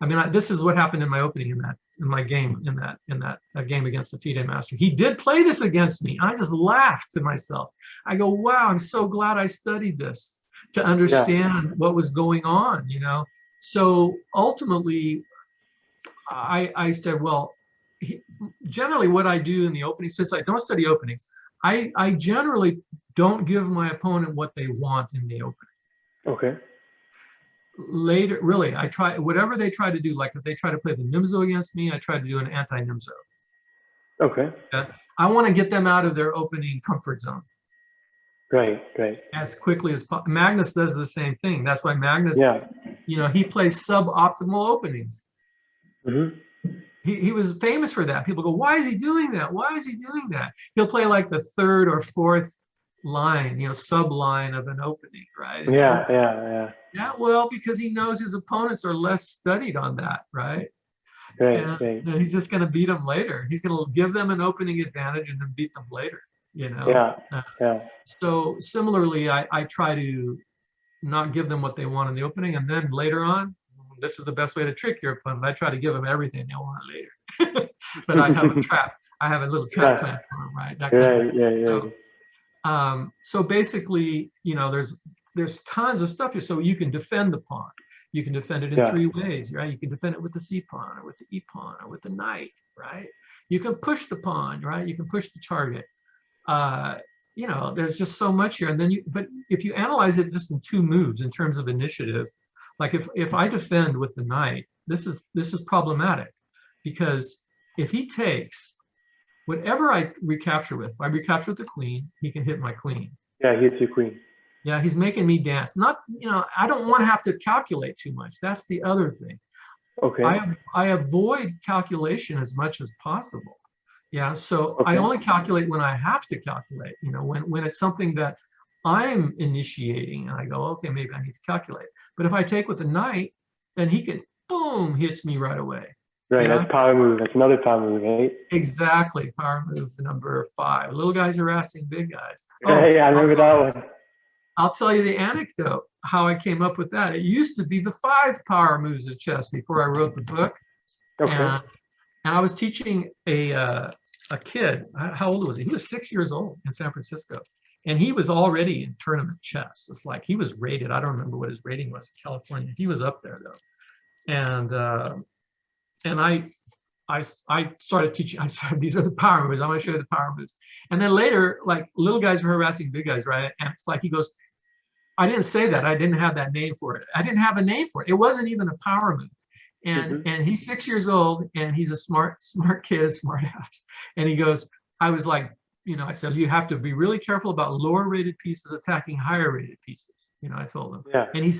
I mean, this is what happened in my opening in my game in that game against the FIDE master. He did play this against me. I just laughed to myself. I go, wow, I'm so glad I studied this to understand what was going on, So ultimately, I said, well, generally what I do in the opening, since I don't study openings, I generally don't give my opponent what they want in the opening. Okay. later, really, I try whatever they try to do. Like if they try to play the Nimzo against me, I try to do an anti-Nimzo. Okay. I want to get them out of their opening comfort zone Right. as quickly as possible. Magnus does the same thing. That's why Magnus, Yeah. he plays suboptimal openings. Mm-hmm. He was famous for that. People go, why is he doing that? Why is he doing that? He'll play like the third or fourth line, sub line of an opening, right? Yeah. Yeah, well, because he knows his opponents are less studied on that, right? Right. And he's just going to beat them later. He's going to give them an opening advantage and then beat them later, Yeah. So similarly, I try to not give them what they want in the opening, and then later on, this is the best way to trick your opponent. I try to give them everything they want later. But I have a trap. I have a little trap plan for them, right? That kind of so basically, there's tons of stuff here. So you can defend the pawn. You can defend it in three ways, right? You can defend it with the C pawn, or with the E pawn, or with the knight, right? You can push the pawn, right? You can push the target. There's just so much here. And then but if you analyze it just in two moves in terms of initiative, like if I defend with the knight, this is problematic, because if he takes, whatever I recapture with, if I recapture with the queen, he can hit my queen. Yeah, he hits your queen. Yeah, he's making me dance. Not, I don't want to have to calculate too much. That's the other thing. Okay. I avoid calculation as much as possible. Yeah, so I only calculate when I have to calculate, when it's something that I'm initiating and I go, okay, maybe I need to calculate. But if I take with a knight, then he can, boom, hits me right away. Right, that's power move. That's another power move, right? Exactly, power move number 5. Little guys harassing big guys. Hey, I remember that one. I'll tell you the anecdote, how I came up with that. It used to be the 5 power moves of chess before I wrote the book. Okay. And I was teaching a kid. How old was he? He was 6 years old in San Francisco. And he was already in tournament chess. It's like he was rated. I don't remember what his rating was in California. He was up there though. And I started teaching. I said, these are the power moves. I'm going to show you the power moves. And then later, like little guys were harassing big guys, right? And it's like he goes, I didn't say that. I didn't have that name for it. I didn't have a name for it. It wasn't even a power move. And he's 6 years old, and he's a smart kid, smart ass. And he goes, I was like, I said, you have to be really careful about lower rated pieces attacking higher rated pieces. I told him. Yeah. And he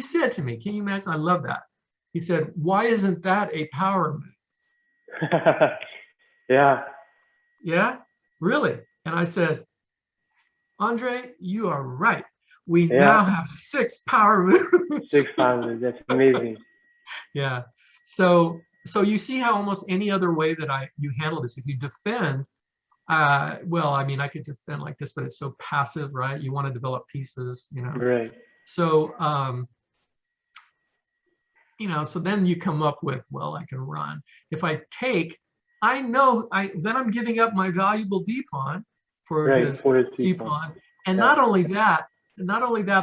said to me, can you imagine? I love that. He said, why isn't that a power move? Yeah. Yeah, really? And I said, Andre, you are right. We now have 6 power moves. 6 power moves. That's amazing. Yeah. So you see how almost any other way that you handle this, if you defend, well, I mean, I could defend like this, but it's so passive, right? You want to develop pieces, Right. So, so then you come up with, well, I can run. If I take, I know then I'm giving up my valuable D pawn for his C pawn. And not only that,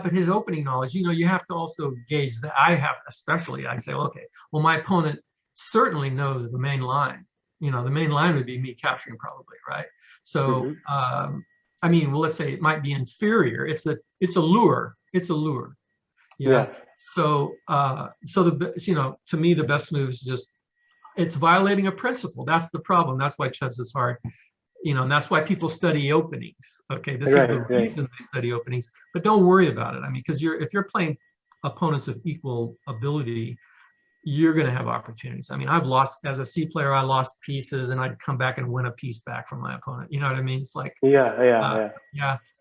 but his opening knowledge, you have to also gauge that. I say, okay, well, my opponent certainly knows the main line. The main line would be me capturing probably, right? So, I mean, well, let's say it might be inferior. It's a lure. Yeah. So, to me, the best move is just, it's violating a principle. That's the problem. That's why chess is hard. And that's why people study openings. Okay, this is the reason they study openings. But don't worry about it. I mean, because if you're playing opponents of equal ability, you're going to have opportunities. I mean, I've lost as a C player. I lost pieces, and I'd come back and win a piece back from my opponent. You know what I mean? It's like yeah.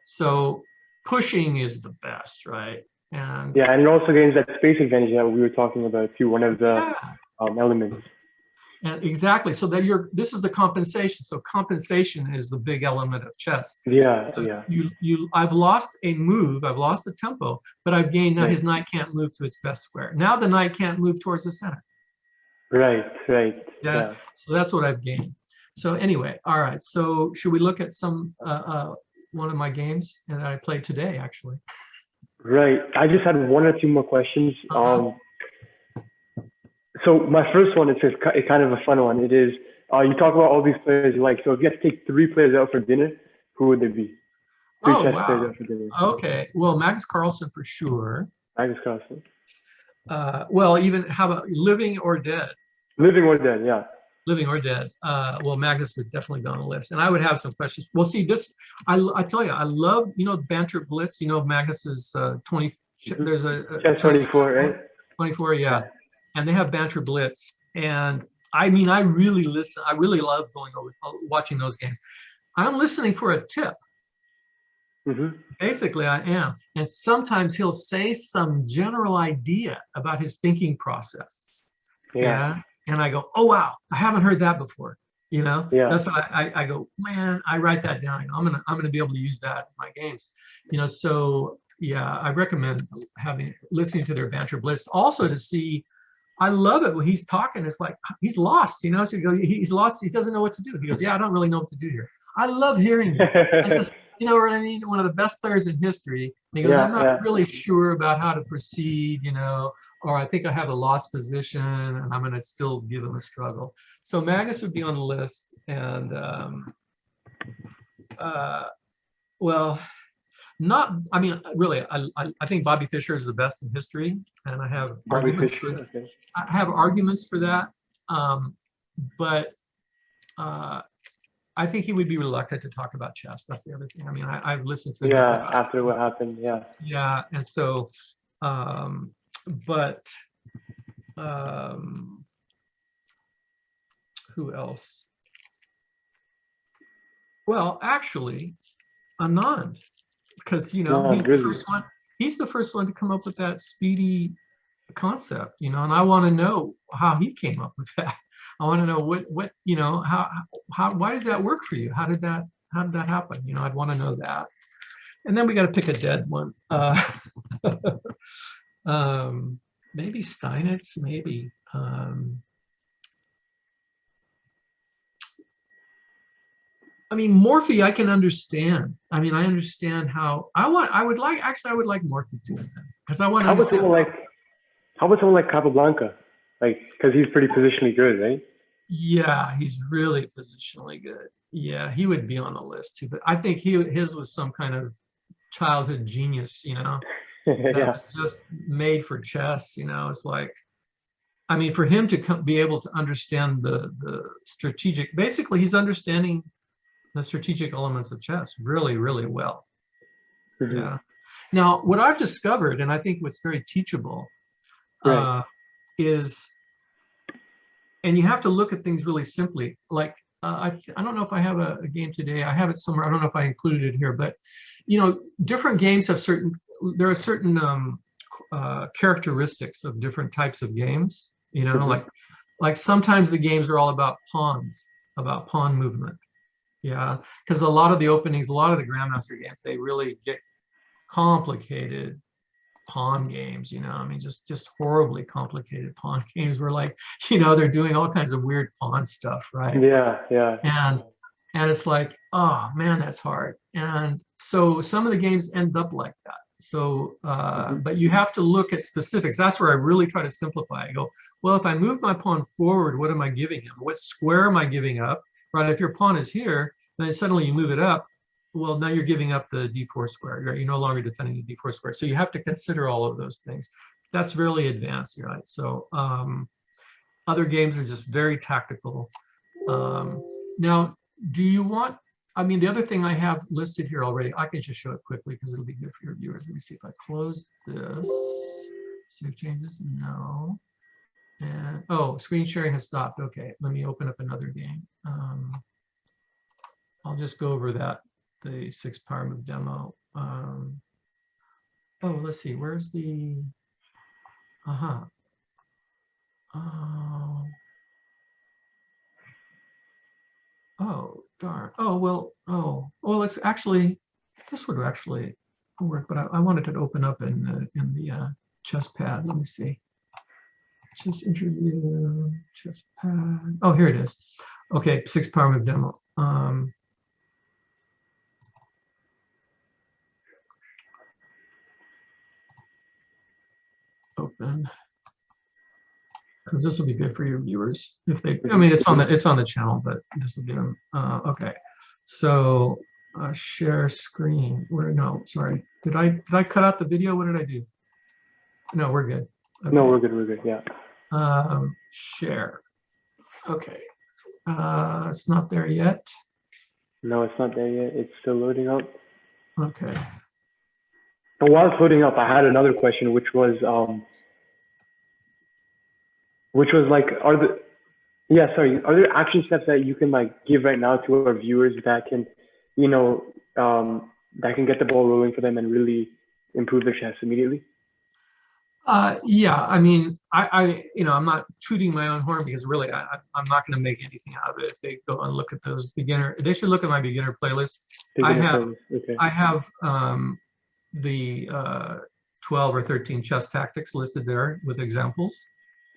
So pushing is the best, right? And and it also gains that space advantage that we were talking about too. One of the elements. And exactly. So that this is the compensation. So compensation is the big element of chess. I've lost a move, I've lost the tempo, but I've gained now his knight can't move to its best square. Now the knight can't move towards the center. Right. Yeah. So that's what I've gained. So anyway, all right. So should we look at some one of my games that I played today, actually? Right. I just had 1 or 2 more questions. So my first one, it's kind of a fun one. It is, you talk about all these players you like. So if you had to take 3 players out for dinner, who would they be? 3 chess players out for dinner. Okay. Well, Magnus Carlsen for sure. Magnus Carlsen. Well, even how about living or dead? Living or dead, yeah. Living or dead. Well, Magnus would definitely be on the list, and I would have some questions. Well, see, this I tell you, I love Banter Blitz. Magnus's 20. There's a Chess 24, right? 24, yeah, and they have Banter Blitz, and I mean, I really listen. I really love going over watching those games. I'm listening for a tip. Basically, I am, and sometimes he'll say some general idea about his thinking process. Yeah. And I go, oh wow, I haven't heard that before. That's what I go, man, I write that down. I'm gonna be able to use that in my games. So yeah, I recommend listening to their Banter Blitz also to see. I love it when he's talking. It's like he's lost, so he's lost. He doesn't know what to do. He goes, yeah, I don't really know what to do here. I love hearing that. You know what I mean? One of the best players in history. And he goes, I'm not really sure about how to proceed, or I think I have a lost position and I'm going to still give him a struggle. So Magnus would be on the list. And, well, I mean, really, I think Bobby Fischer is the best in history. And I have arguments for that. But I think he would be reluctant to talk about chess. That's the other thing. I mean, I've listened to him. Yeah, after what happened, yeah. Yeah, and so, but who else? Well, actually, Anand, because he's the first one. He's the first one to come up with that speedy concept, and I want to know how he came up with that. I want to know what why does that work for you? How did that happen? I'd want to know that. And then we got to pick a dead one. Maybe Steinitz, maybe. I mean, Morphy, I can understand. I mean, I understand how I would like Morphy too, because I want to. How about someone like Capablanca? Because he's pretty positionally good, right? Yeah, he's really positionally good. Yeah, he would be on the list too. But I think his was some kind of childhood genius, that was just made for chess. It's like, I mean, for him to be able to understand the strategic, basically, he's understanding the strategic elements of chess really, really well. Yeah. Now, what I've discovered, and I think what's very teachable, is, and you have to look at things really simply. Like, I don't know if I have a game today. I have it somewhere. I don't know if I included it here, but different games have certain characteristics of different types of games. Like sometimes the games are all about pawns, about pawn movement. Yeah, because a lot of the openings, a lot of the Grandmaster games, they really get complicated pawn games, I mean, just horribly complicated pawn games where, like, they're doing all kinds of weird pawn stuff, right? Yeah. And it's like, oh man, that's hard. And so some of the games end up like that. So, but you have to look at specifics. That's where I really try to simplify. I go, well, if I move my pawn forward, what am I giving him? What square am I giving up? Right? If your pawn is here, then suddenly you move it up. Well, now you're giving up the d4 square. Right? You're no longer defending the d4 square. So you have to consider all of those things. That's really advanced, right? So other games are just very tactical. Now, do you want, I mean, the other thing I have listed here already, I can just show it quickly because it'll be good for your viewers. Let me see if I close this. Save changes, no. And, oh, screen sharing has stopped. Okay, let me open up another game. I'll just go over the 6 power move demo. Oh, let's see, where's the, oh, darn. Oh, well, it's actually, this would actually work, but I wanted it to open up in the chess pad. Let me see. Chess interview, chess pad. Oh, here it is. Okay, 6 power move demo. Open. Because this will be good for your viewers if they. I mean, it's on the channel, but this will get them. Okay, so share screen. No, sorry. Did I cut out the video? What did I do? No, we're good. Okay. No, we're good. We're good. Yeah. Share. Okay. It's not there yet. No, it's not there yet. It's still loading up. Okay. But while it's loading up, I had another question, which was like, are there action steps that you can like give right now to our viewers that can, you know, that can get the ball rolling for them and really improve their chess immediately? Yeah, I mean, I'm not tooting my own horn because really, I'm not going to make anything out of it. If they go and look at those they should look at my beginner playlist. Okay. I have the 12 or 13 chess tactics listed there with examples.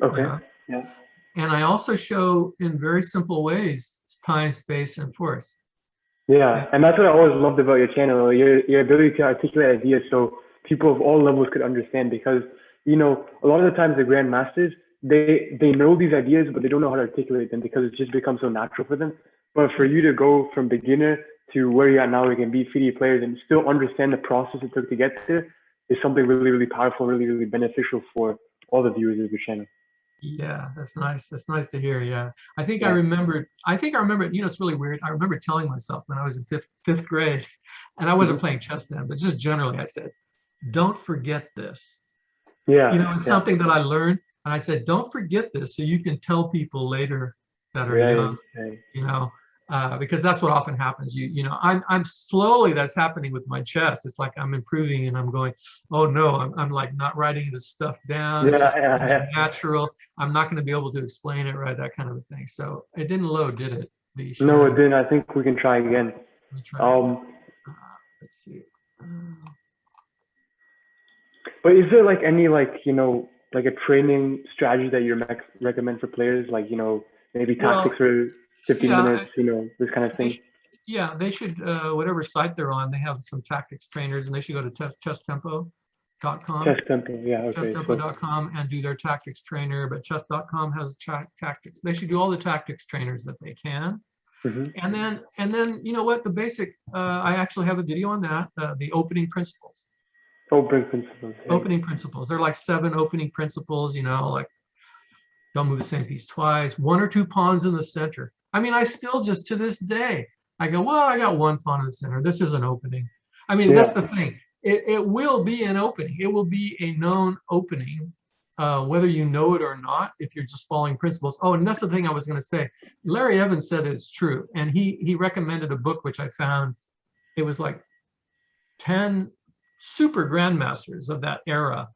Okay. Yeah. And I also show in very simple ways time, space, and force. Yeah, and that's what I always loved about your channel, your ability to articulate ideas so people of all levels could understand. Because you know, a lot of the times the grandmasters, they know these ideas, but they don't know how to articulate them because it just becomes so natural for them. But for you to go from beginner to where you're at now, where you can beat FIDE players and still understand the process it took to get there, is something really, really powerful, really, really beneficial for all the viewers of your channel. Yeah, that's nice. That's nice to hear. Yeah, I think I remembered. You know, it's really weird. I remember telling myself when I was in fifth grade, and I wasn't playing chess then, but just generally, I said, "Don't forget this." Yeah. You know, it's something that I learned, and I said, "Don't forget this, so you can tell people later that are young." Right. You know, because that's what often happens. You know, I'm slowly, that's happening with my chess. It's like I'm improving and I'm going, oh no, I'm like not writing this stuff down. It's just natural. I'm not going to be able to explain it right, that kind of a thing. So it didn't load, did it? No, it didn't. I think we can try again. Let's see. But is there like any like, you know, like a training strategy that you recommend for players? Like, you know, maybe tactics for 15 minutes, you know, this kind of thing? Yeah, they should, whatever site they're on, they have some tactics trainers, and they should go to chesstempo.com. Chesstempo, yeah, okay. Chesstempo.com and do their tactics trainer, but chess.com has tactics. They should do all the tactics trainers that they can. And then, you know what, the basic, I actually have a video on that, the opening principles. Opening principles. Yeah. Opening principles. They're like 7 opening principles, you know, like don't move the same piece twice, 1 or 2 pawns in the center. I mean, I still just to this day, I go, well, I got 1 pawn in the center. This is an opening. I mean, that's the thing. It will be an opening. It will be a known opening, whether you know it or not, if you're just following principles. Oh, and that's the thing I was going to say. Larry Evans said it's true. And he recommended a book, which I found. It was like 10 super grandmasters of that era,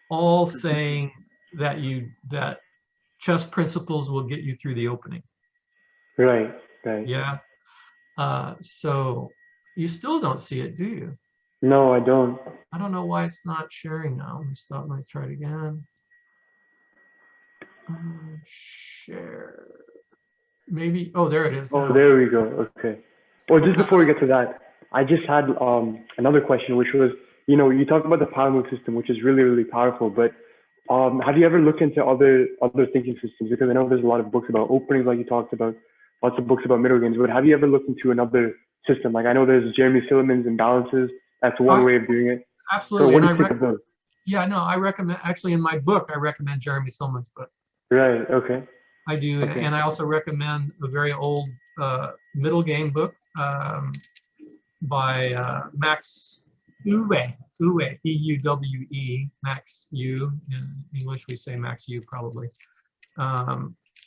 all saying that chess principles will get you through the opening. Right. Yeah. So you still don't see it, do you? No, I don't. I don't know why it's not sharing now. Let me stop. Let me try it again. Share. Maybe. Oh, there it is. Oh, there we go. Okay. Well, just before we get to that, I just had another question, which was, you know, you talked about the power move system, which is really, really powerful, but have you ever looked into other thinking systems? Because I know there's a lot of books about openings, like you talked about, lots of books about middle games, but have you ever looked into another system? Like I know there's Jeremy Silliman's imbalances. That's one way of doing it. Absolutely. So what do you think of those? Yeah, no, I recommend, actually in my book, I recommend Jeremy Silliman's book. Right, okay. I do, and I also recommend a very old middle game book by Max Uwe, E-U-W-E, Max U. In English, we say Max U probably.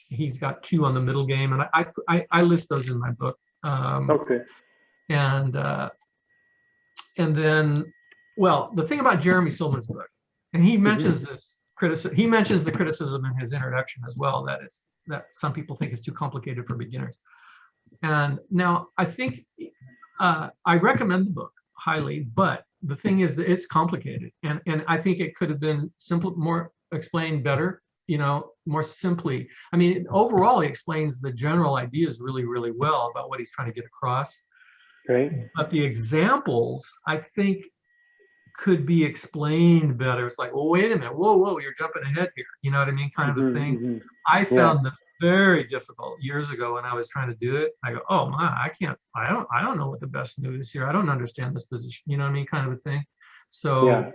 He's got 2 on the middle game, and I list those in my book. Okay. And then, well, the thing about Jeremy Silliman's book, and he mentions this criticism, he mentions the criticism in his introduction as well, that some people think it's too complicated for beginners. And now I think I recommend the book highly, but the thing is that it's complicated, and I think it could have been more explained better, you know, more simply. I mean, overall, he explains the general ideas really, really well about what he's trying to get across. Right. But the examples, I think, could be explained better. It's like, well, wait a minute, whoa, you're jumping ahead here. You know what I mean? Kind of a thing. I found them very difficult years ago when I was trying to do it. I go, oh my, I don't know what the best move is here. I don't understand this position. You know what I mean? Kind of a thing. So yeah,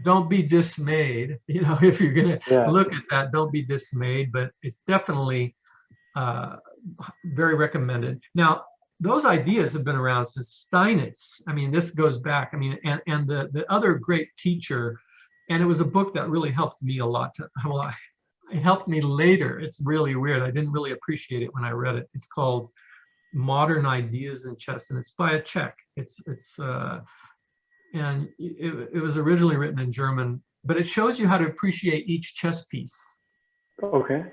don't be dismayed. You know, if you're gonna yeah. look at that, don't be dismayed. But it's definitely very recommended. Now, those ideas have been around since Steinitz. I mean, this goes back. I mean, and the other great teacher, and it was a book that really helped me a lot. It helped me later. It's really weird. I didn't really appreciate it when I read it. It's called Modern Ideas in Chess, and it's by a Czech. And it was originally written in German, but it shows you how to appreciate each chess piece. Okay.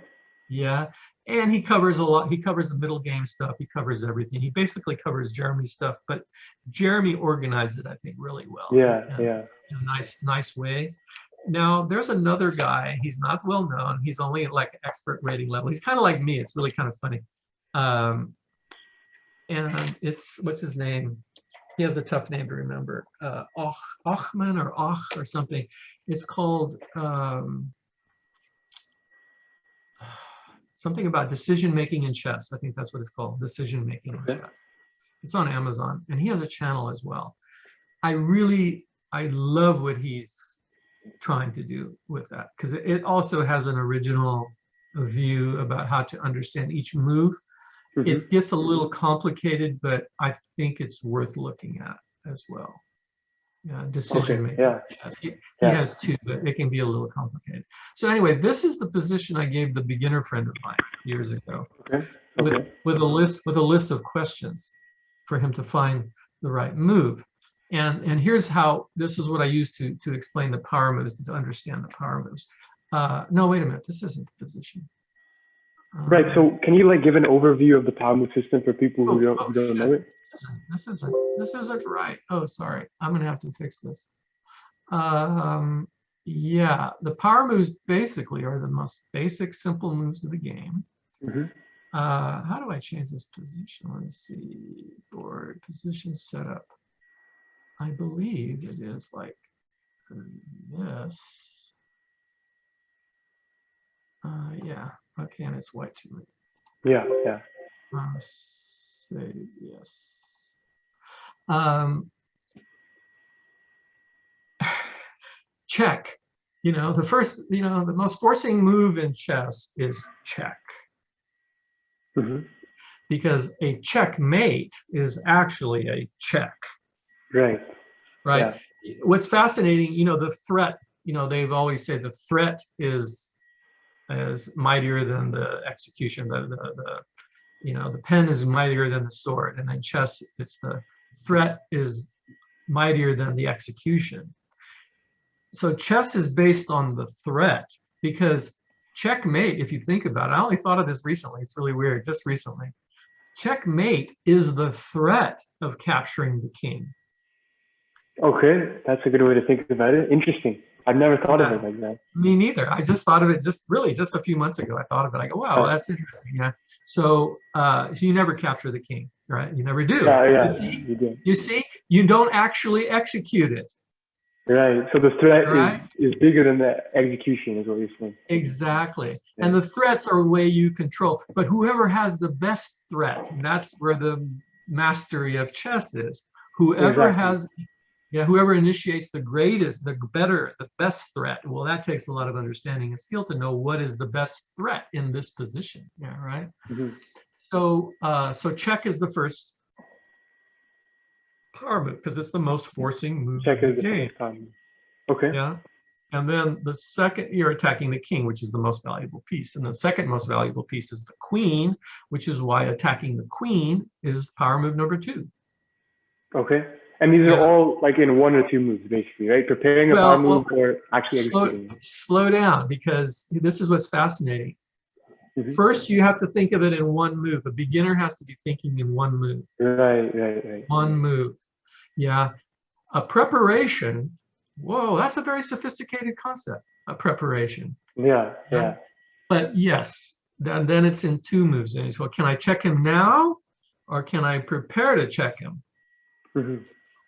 Yeah. And he covers a lot. He covers the middle game stuff. He covers everything. He basically covers Jeremy's stuff, but Jeremy organized it, I think, really well. Yeah, In a nice way. Now, there's another guy. He's not well known. He's only at like expert rating level. He's kind of like me. It's really kind of funny. And it's, what's his name? He has a tough name to remember. Ochman or something. It's called something about decision making in chess. I think that's what it's called. Decision making in chess. It's on Amazon, and he has a channel as well. I love what he's trying to do with that, because it also has an original view about how to understand each move. It gets a little complicated, but I think it's worth looking at as well. Decision making. He has two, but it can be a little complicated. So anyway, this is the position I gave the beginner friend of mine years ago, with a list of questions for him to find the right move. And here's how, this is what I use to explain the power moves, to understand the power moves. No, wait a minute, this isn't the position. Right. So can you like give an overview of the power move system for people who don't know it? This isn't right. Oh, sorry. I'm gonna have to fix this. Yeah, the power moves basically are the most basic, simple moves of the game. How do I change this position? Let's see. Board position setup. I believe it is like this. Yeah. Okay, and it's white to me. Yeah. Say yes. Check. You know, the first, the most forcing move in chess is check. Because a checkmate is actually a check. Right. Yeah. What's fascinating, the threat, they've always said the threat is mightier than the execution. The pen is mightier than the sword, and then chess, it's the threat is mightier than the execution. So chess is based on the threat, because checkmate, if you think about it, I only thought of this recently. It's really weird, just recently. Checkmate is the threat of capturing the king. Okay, that's a good way to think about it. Interesting. I've never thought of it like that. Me neither. I just thought of it just a few months ago. I thought of it. I go, wow, that's interesting. Yeah. So you never capture the king, right? You never do. Yeah. You see, you don't actually execute it. Right. So the threat is bigger than the execution, is what you're saying. Exactly. Yeah. And the threats are a way you control. But whoever has the best threat, and that's where the mastery of chess is. Whoever has. Yeah, whoever initiates the greatest, the best threat. Well, that takes a lot of understanding and skill to know what is the best threat in this position. Yeah, right. So check is the first power move, because it's the most forcing move in the game. Okay. Yeah. And then the second, you're attacking the king, which is the most valuable piece. And the second most valuable piece is the queen, which is why attacking the queen is power move number 2. Okay. And these are all like in 1 or 2 moves, basically, right? Preparing a power move or actually executing it. Slow down, because this is what's fascinating. First, you have to think of it in 1 move. A beginner has to be thinking in 1 move. Right. 1 move. Yeah. A preparation, whoa, that's a very sophisticated concept, a preparation. Yeah. But yes, then it's in 2 moves. And so can I check him now, or can I prepare to check him?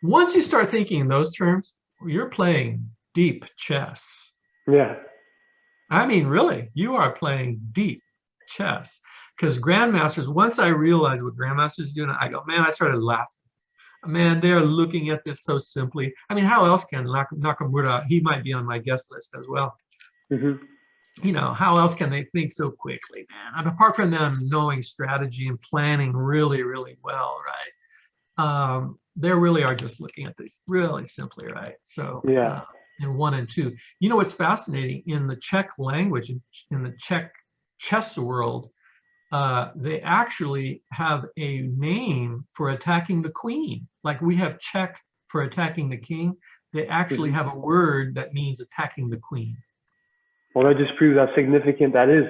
Once you start thinking in those terms, you're playing deep chess. Yeah. I mean, really, you are playing deep chess. Because grandmasters, once I realized what grandmasters do, I go, man, I started laughing. Man, they're looking at this so simply. I mean, how else can Nakamura, he might be on my guest list as well. Mm-hmm. You know, how else can they think so quickly, man? I mean, apart from them knowing strategy and planning really, really well, right? They really are just looking at this really simply, right? So, Yeah. in 1 and 2. You know what's fascinating in the Czech language, in the Czech chess world, they actually have a name for attacking the queen. Like we have Czech for attacking the king. They actually have a word that means attacking the queen. Well, that just proves how significant that is.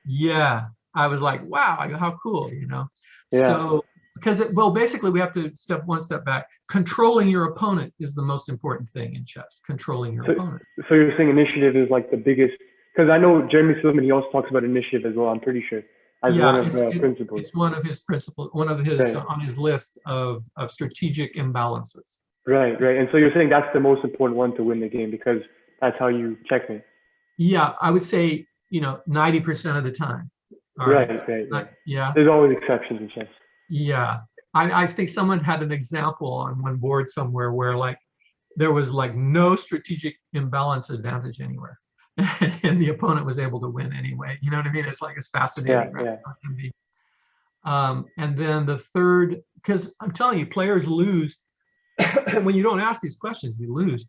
Yeah, I was like, wow, how cool, you know? Yeah. So, because, well, basically we have to step one step back. Controlling your opponent is the most important thing in chess, controlling your opponent. So you're saying initiative is like the biggest, because I know Jeremy Silverman, he also talks about initiative as well, I'm pretty sure, as one of the principles. It's one of his principles, one of his, Right. on his list of strategic imbalances. Right, right. And so you're saying that's the most important one to win the game because that's how you checkmate. Yeah, I would say, you know, 90% of the time. All Right, right. right, right. Yeah. There's always exceptions in chess. Yeah. I think someone had an example on one board somewhere where like there was like no strategic imbalance advantage anywhere. And the opponent was able to win anyway. You know what I mean? It's like, it's fascinating. Yeah, right? And then the third, because I'm telling you, players lose when you don't ask these questions, you lose.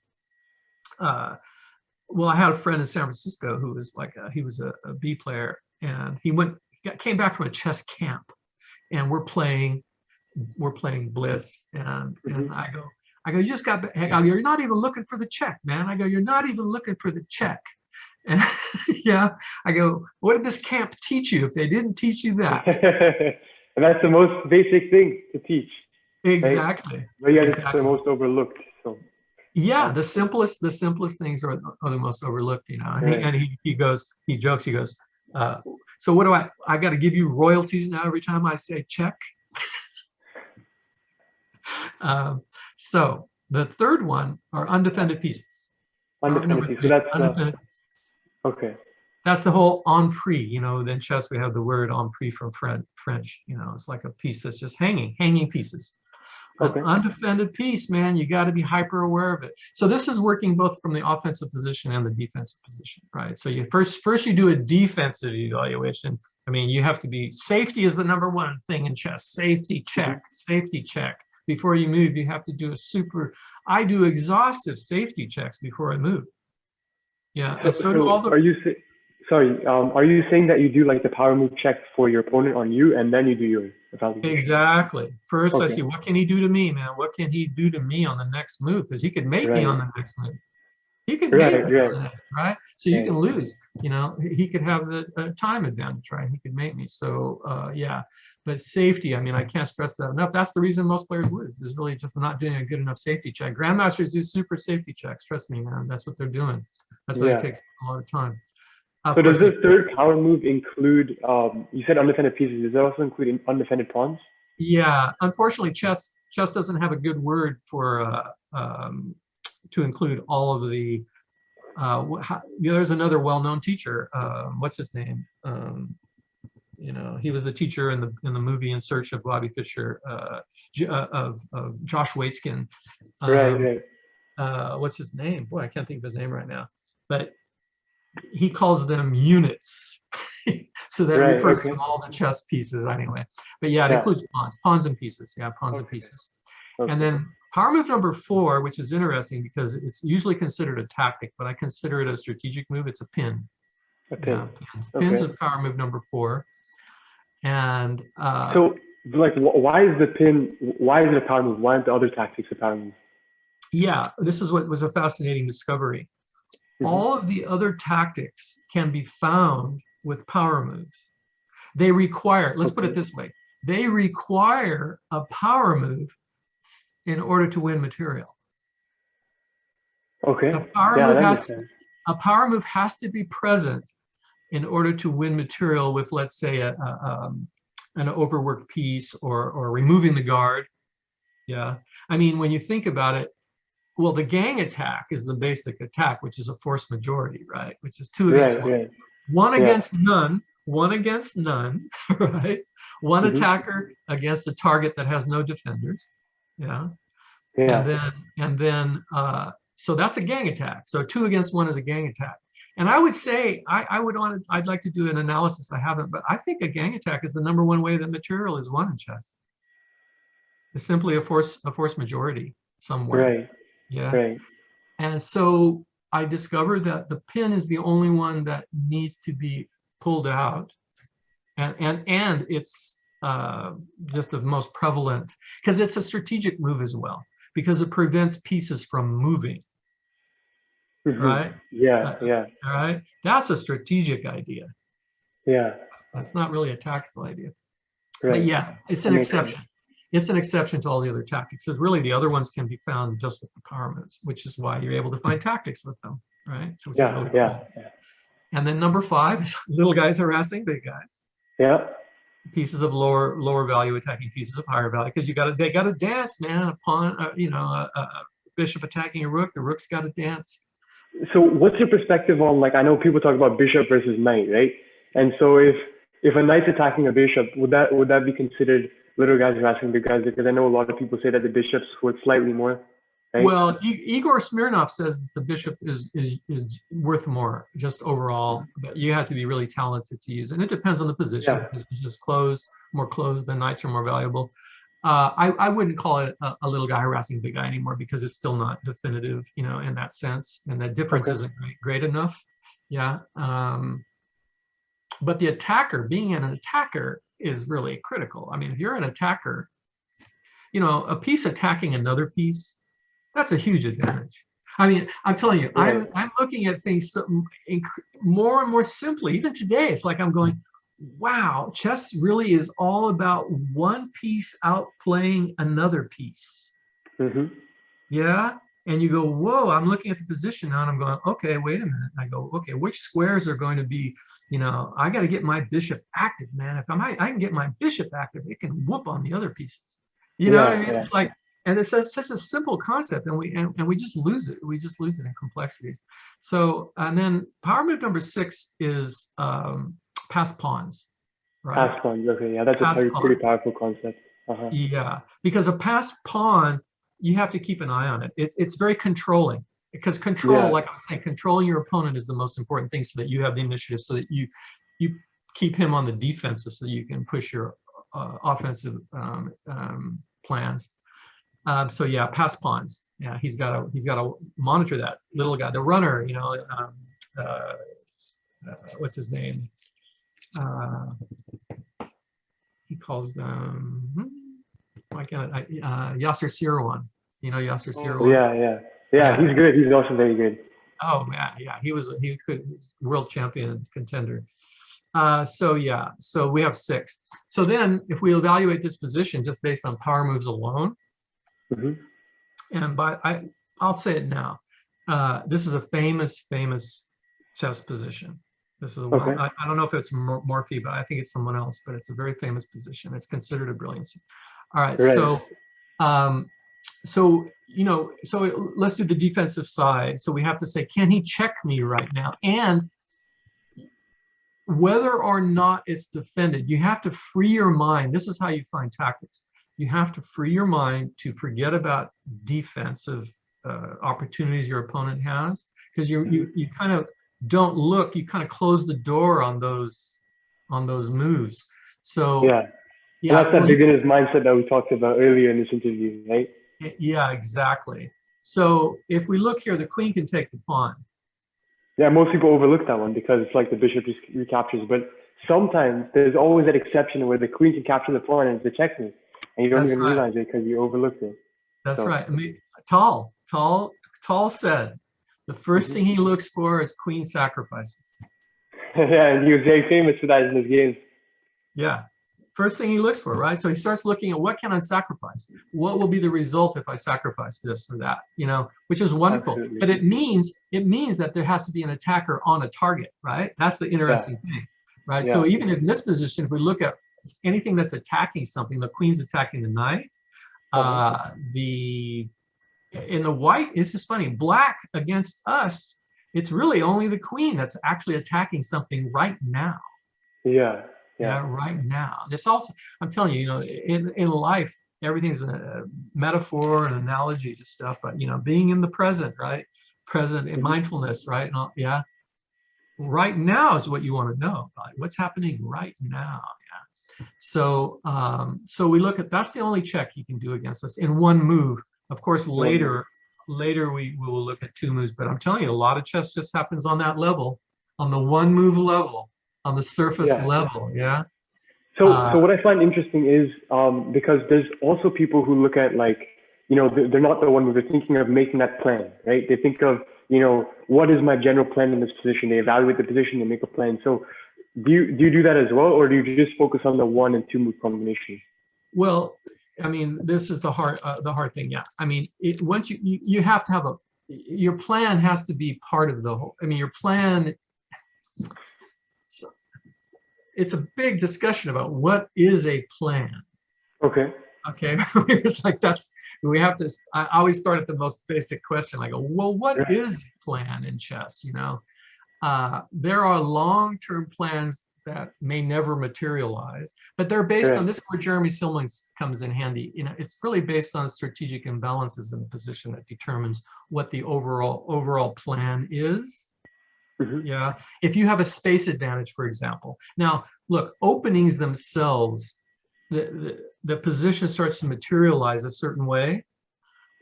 Well, I had a friend in San Francisco who was like, he was a B player, and he came back from a chess camp, and we're playing blitz, and I go, you just got back. I go, you're not even looking for the check, man. I go, you're not even looking for the check. And yeah, I go, what did this camp teach you if they didn't teach you that? And that's the most basic thing to teach. Exactly. Right? But yeah, exactly. It's the most overlooked. So. Yeah, the simplest things are the most overlooked, you know. And he jokes, so what do I got to give you royalties now every time I say check? So the third one are undefended pieces. Undefended pieces. So that's okay. That's the whole en prise, you know. In chess we have the word en prise from French, you know. It's like a piece that's just hanging pieces. Okay. An undefended piece, man, you got to be hyper aware of it. So this is working both from the offensive position and the defensive position, right? So you first you do a defensive evaluation. I mean, you have to be, safety is the number one thing in chess. Safety check, safety check. Before you move, you have to do I do exhaustive safety checks before I move. Yeah, and so do all the. Are you saying that you do like the power move check for your opponent on you, and then you do your evaluation? Exactly. First, I see, what can he do to me, man? What can he do to me on the next move? Because he could mate me on the next move. He could mate me on the next, right? So you can lose. You know, he could have the time advantage, right? He could mate me. So yeah, but safety. I mean, I can't stress that enough. That's the reason most players lose. Is really just not doing a good enough safety check. Grandmasters do super safety checks. Trust me, man. That's what they're doing. That's why it takes a lot of time. So does the third power move include, you said undefended pieces, does that also include undefended pawns? Yeah, unfortunately, chess doesn't have a good word for, to include all of the, there's another well-known teacher, what's his name? You know, he was the teacher in the movie In Search of Bobby Fischer, of Josh Waitzkin. What's his name? Boy, I can't think of his name right now. But he calls them units. So that refers to all the chess pieces anyway. But yeah, it includes pawns and pieces. Yeah, pawns and pieces. And then power move number 4, which is interesting because it's usually considered a tactic, but I consider it a strategic move. It's a pin. A pin. Yeah, pins is power move number 4. And so like, why is it a power move? Why aren't the other tactics a power move? Yeah, this is what was a fascinating discovery. All of the other tactics can be found with power moves. They require, let's put it this way, they require a power move in order to win material. Okay. A power move has to be present in order to win material with, let's say, an overworked piece or removing the guard. Yeah. I mean, when you think about it, well, the gang attack is the basic attack, which is a force majority, right? Which is 2 against 1. One against none, right? One attacker against a target that has no defenders. Yeah. Yeah. And then so that's a gang attack. So 2 against 1 is a gang attack. And I would say I'd like to do an analysis. I haven't, but I think a gang attack is the #1 way that material is won in chess. It's simply a force majority somewhere. Right. Yeah. Right. And so I discovered that the pin is the only one that needs to be pulled out, and it's just the most prevalent because it's a strategic move as well, because it prevents pieces from moving. Right? Yeah. Yeah. All right. That's a strategic idea. Yeah. That's not really a tactical idea. Right. But yeah, it's an exception. It's an exception to all the other tactics. Because really, the other ones can be found just with the power moves, which is why you're able to find tactics with them, right? So which is really cool. And then #5 is little guys harassing big guys. Yeah. Pieces of lower value attacking pieces of higher value, because they got to dance, man. A pawn, a bishop attacking a rook, the rook's got to dance. So what's your perspective on, like, I know people talk about bishop versus knight, right? And so if a knight's attacking a bishop, would that be considered little guys harassing big guys? Because I know a lot of people say that the bishop's worth slightly more. Right? Well, Igor Smirnov says that the bishop is worth more just overall, but you have to be really talented to use it. And it depends on the position. Yeah. It's just more closed, the knights are more valuable. I wouldn't call it a little guy harassing big guy anymore, because it's still not definitive, in that sense, and that difference isn't great enough. Yeah. But the attacker, being an attacker, is really critical. I mean, if you're an attacker, a piece attacking another piece, that's a huge advantage. I mean, I'm telling you, I'm looking at things more and more simply. Even today, it's like I'm going, wow, chess really is all about one piece outplaying another piece. Yeah. And you go, whoa, I'm looking at the position now and I'm going, okay, wait a minute. I go, okay, which squares are going to be, I got to get my bishop active, man. If I can get my bishop active, it can whoop on the other pieces. You know what I mean? It's like, and it's such a simple concept, and we just lose it. We just lose it in complexities. So, and then power move #6 is pass pawns. Right? Pass pawns. Okay, yeah, that's a pretty powerful concept. Yeah, because a pass pawn, you have to keep an eye on it. It's very controlling, because control, like I was saying, controlling your opponent is the most important thing, so that you have the initiative, so that you keep him on the defensive, so that you can push your offensive plans. So yeah, pass pawns. Yeah, he's got to monitor that little guy, the runner. What's his name? He calls them. Why can't Yasser Seirawan? Yasser Seirawan. Yeah. He's good. He's also very good. Oh yeah. He could world champion contender. So we have 6. So then, if we evaluate this position just based on power moves alone. And I'll say it now. This is a famous chess position. This is I don't know if it's Morphy, but I think it's someone else. But it's a very famous position. It's considered a brilliancy. All right. So let's do the defensive side. So we have to say, can he check me right now? And whether or not it's defended, you have to free your mind. This is how you find tactics. You have to free your mind to forget about defensive opportunities your opponent has, because you kind of don't look. You kind of close the door on those moves. So that's that beginner's mindset that we talked about earlier in this interview, right? Yeah, exactly. So if we look here, the queen can take the pawn. Yeah, most people overlook that one because it's like the bishop just recaptures. But sometimes there's always that exception where the queen can capture the pawn and it's a checkmate. And you don't even realize it because you overlooked it. That's right. I mean, Tal said the first thing he looks for is queen sacrifices. Yeah, and he was very famous for that in his games. Yeah. First thing he looks for, right? So he starts looking at, what can I sacrifice? What will be the result if I sacrifice this or that? Which is wonderful. Absolutely. But it means that there has to be an attacker on a target, right? That's the interesting thing, right? Yeah. So even in this position, if we look at anything that's attacking something, the queen's attacking the knight. In the white, it's just funny. Black against us, it's really only the queen that's actually attacking something right now. Yeah. Right now. This also, I'm telling you, in life, everything's a metaphor and analogy to stuff, but being in the present, right? Present in mindfulness, right? And all, yeah. Right now is what you want to know, right? What's happening right now. Yeah. So we look at, that's the only check you can do against us in one move. Of course, later we will look at 2 moves, but I'm telling you, a lot of chess just happens on that level, on the 1 move level, on the surface level. Yeah. So what I find interesting is because there's also people who look at like, they're not the one who they're thinking of making that plan, right? They think of, what is my general plan in this position? They evaluate the position, they make a plan. So do you do that as well, or do you just focus on the 1 and 2 move combinations? Well, I mean, this is the hard thing. Yeah. I mean, once you have to have your plan has to be part of the whole. I mean, your plan. It's a big discussion about what is a plan. Okay. It's like we have to. I always start at the most basic question. I go, well, what is a plan in chess? There are long-term plans that may never materialize, but they're based on, this is where Jeremy Silman comes in handy. It's really based on strategic imbalances in the position that determines what the overall plan is. Yeah. If you have a space advantage, for example. Now, look, openings themselves, the position starts to materialize a certain way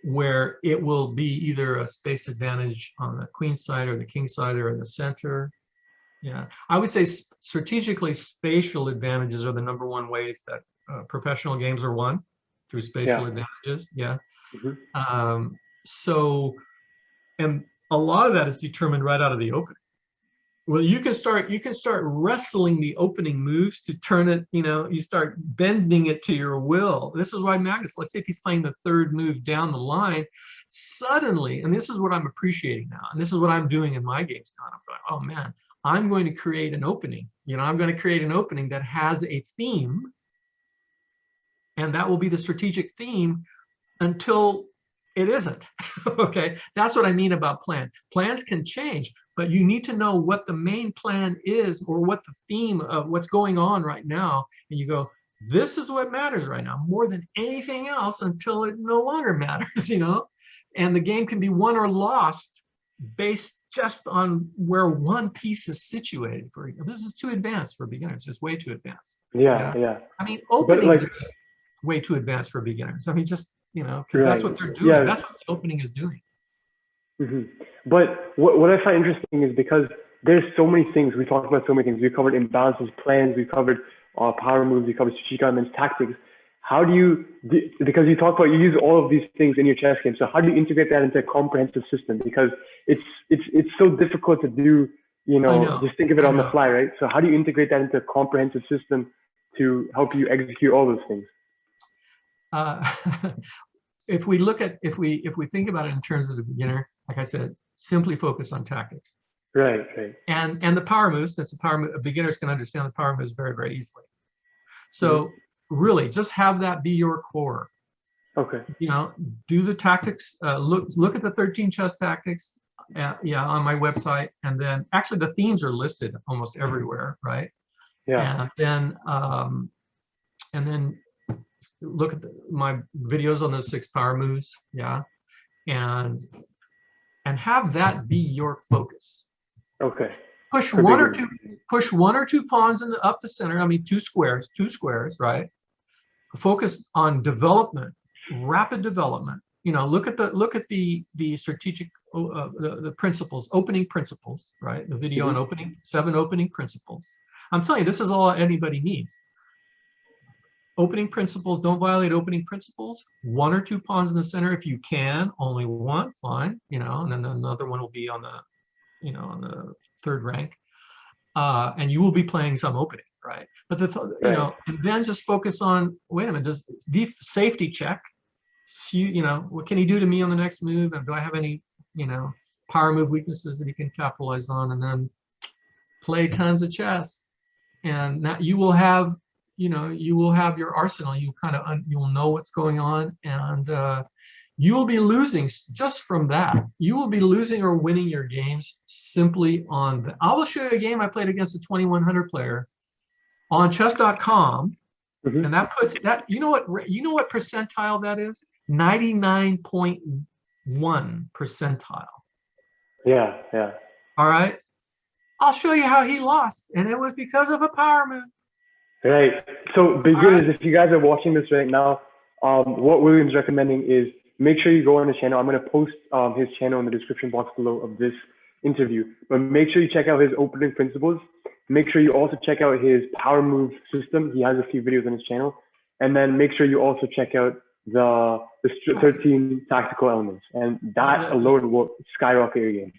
where it will be either a space advantage on the queen side or the king side or in the center. Yeah, I would say strategically spatial advantages are the #1 ways that professional games are won, through spatial advantages. Yeah. So, and a lot of that is determined right out of the opening. Well, you can start wrestling the opening moves to turn it, you start bending it to your will. This is why Magnus, let's say if he's playing the 3rd move down the line, suddenly, and this is what I'm appreciating now, and this is what I'm doing in my games now, I'm going, oh man, I'm going to create an opening. I'm going to create an opening that has a theme, and that will be the strategic theme until it isn't. Okay, that's what I mean about plan. Plans can change, but you need to know what the main plan is, or what the theme of what's going on right now. And you go, this is what matters right now more than anything else until it no longer matters, and the game can be won or lost based just on where one piece is situated. For example, this is too advanced for beginners. It's way too advanced. Yeah. I mean, openings are way too advanced for beginners. I mean, just, because that's what they're doing. That's what the opening is doing. But what I find interesting is because there's so many things, we talked about so many things. We covered imbalances, plans, we covered power moves, we covered strategic elements, tactics. How do you, because you talk about, you use all of these things in your chess game. So how do you integrate that into a comprehensive system? Because it's so difficult to do, just think of it on the fly, right? So how do you integrate that into a comprehensive system to help you execute all those things? If we think about it in terms of the beginner, like I said, simply focus on tactics. Right. And the power moves, beginners can understand the power moves very, very easily. So really just have that be your core. Okay. Do the tactics, look at the 13 chess tactics on my website, and then actually the themes are listed almost everywhere, right? Yeah. And then look at my videos on the 6 power moves, and have that be your focus. Okay. Push one or two pawns up the center. I mean, two squares, right? Focus on development, rapid development. Look at the strategic, the principles, opening principles, right? The video on 7 opening principles. I'm telling you, this is all anybody needs. Opening principles, don't violate opening principles. 1 or 2 pawns in the center if you can. Only 1, fine. And then another one will be on the, on the 3rd rank. And you will be playing some opening, right? But and then just focus on, wait a minute, does the safety check? What can he do to me on the next move? And do I have any, power move weaknesses that he can capitalize on? And then play tons of chess. And now you will have your arsenal. You will know what's going on, and you will be losing just from that. You will be losing or winning your games simply on I will show you a game I played against a 2100 player on chess.com. Mhm. And that puts that, you know what percentile that is? 99.1 percentile. Yeah, yeah. All right. I'll show you how he lost. And it was because of a power move. Right. So All beginners, right. if you guys are watching this right now, what William's recommending is make sure you go on his channel. I'm going to post his channel in the description box below of this interview. But make sure you check out his opening principles. Make sure you also check out his power move system. He has a few videos on his channel. And then make sure you also check out the 13 tactical elements. And that alone will skyrocket your game.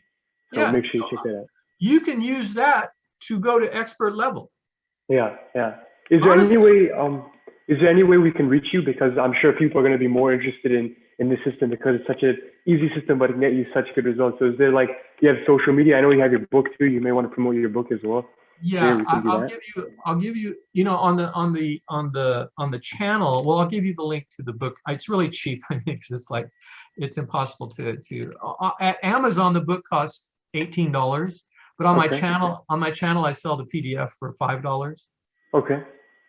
So Yeah. make sure you check that out. You can use that to go to expert level. Yeah, yeah. Is there Honestly, any way we can reach you? Because I'm sure people are going to be more interested in this system because it's such an easy system, but it can get you such good results. So is there like, you have social media? I know you have your book too. You may want to promote your book as well. yeah, I'll give you, you know, on the channel. Well, I'll give you the link to the book. It's really cheap. It's like, it's impossible to at Amazon, the book costs $18, but on my channel, I sell the PDF for $5. Okay.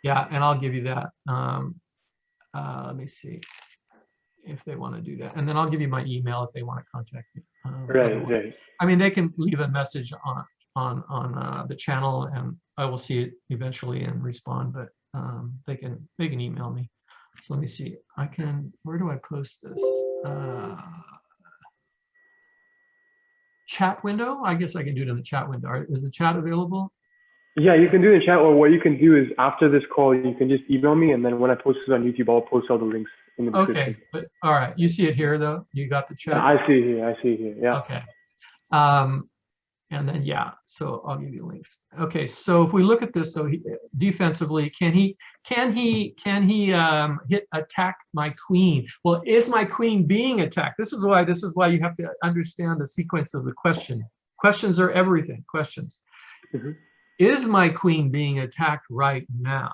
Yeah, and I'll give you that. Let me see if they want to do that, and then I'll give you my email if they want to contact me. Right. I mean, they can leave a message on the channel, and I will see it eventually and respond. But they can email me. So let me see. Where do I post this? Chat window. I guess I can do it in the chat window. Is the chat available? Yeah, you can do it in chat, or what you can do is after this call, you can just email me, and then when I post it on YouTube, I'll post all the links in the description. Okay, but all right, you see it here though. You got the chat. I see it here. Yeah. Okay. And then yeah, so I'll give you links. Okay, so if we look at this, so defensively, can he attack my queen? Well, is my queen being attacked? This is why you have to understand the sequence of the question. Questions are everything. Questions. Mm-hmm. Is my queen being attacked right now?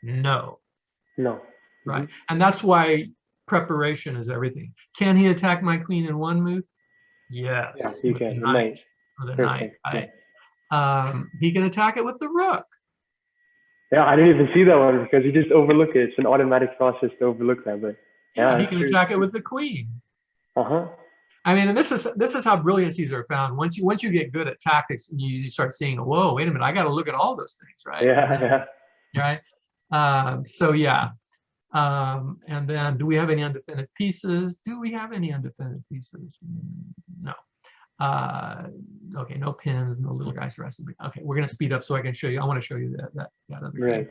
No. No. Right. Mm-hmm. And that's why preparation is everything. Can he attack my queen in one move? Yes. Yeah, he can. The knight. Or the knight, right? Yeah. He can attack it with the rook. Yeah, I didn't even see that one because you just overlook it. It's an automatic process to overlook that. But yeah, he can attack it with the queen. I mean, and this is how brilliancies are found. Once you get good at tactics, you start seeing, whoa, wait a minute, I got to look at all those things, right? Yeah. Right. So yeah. And then, do we have any undefended pieces? Do we have any undefended pieces? No. Okay, no pins, no little guys resting. Okay, we're gonna speed up so I can show you. I want to show you that other right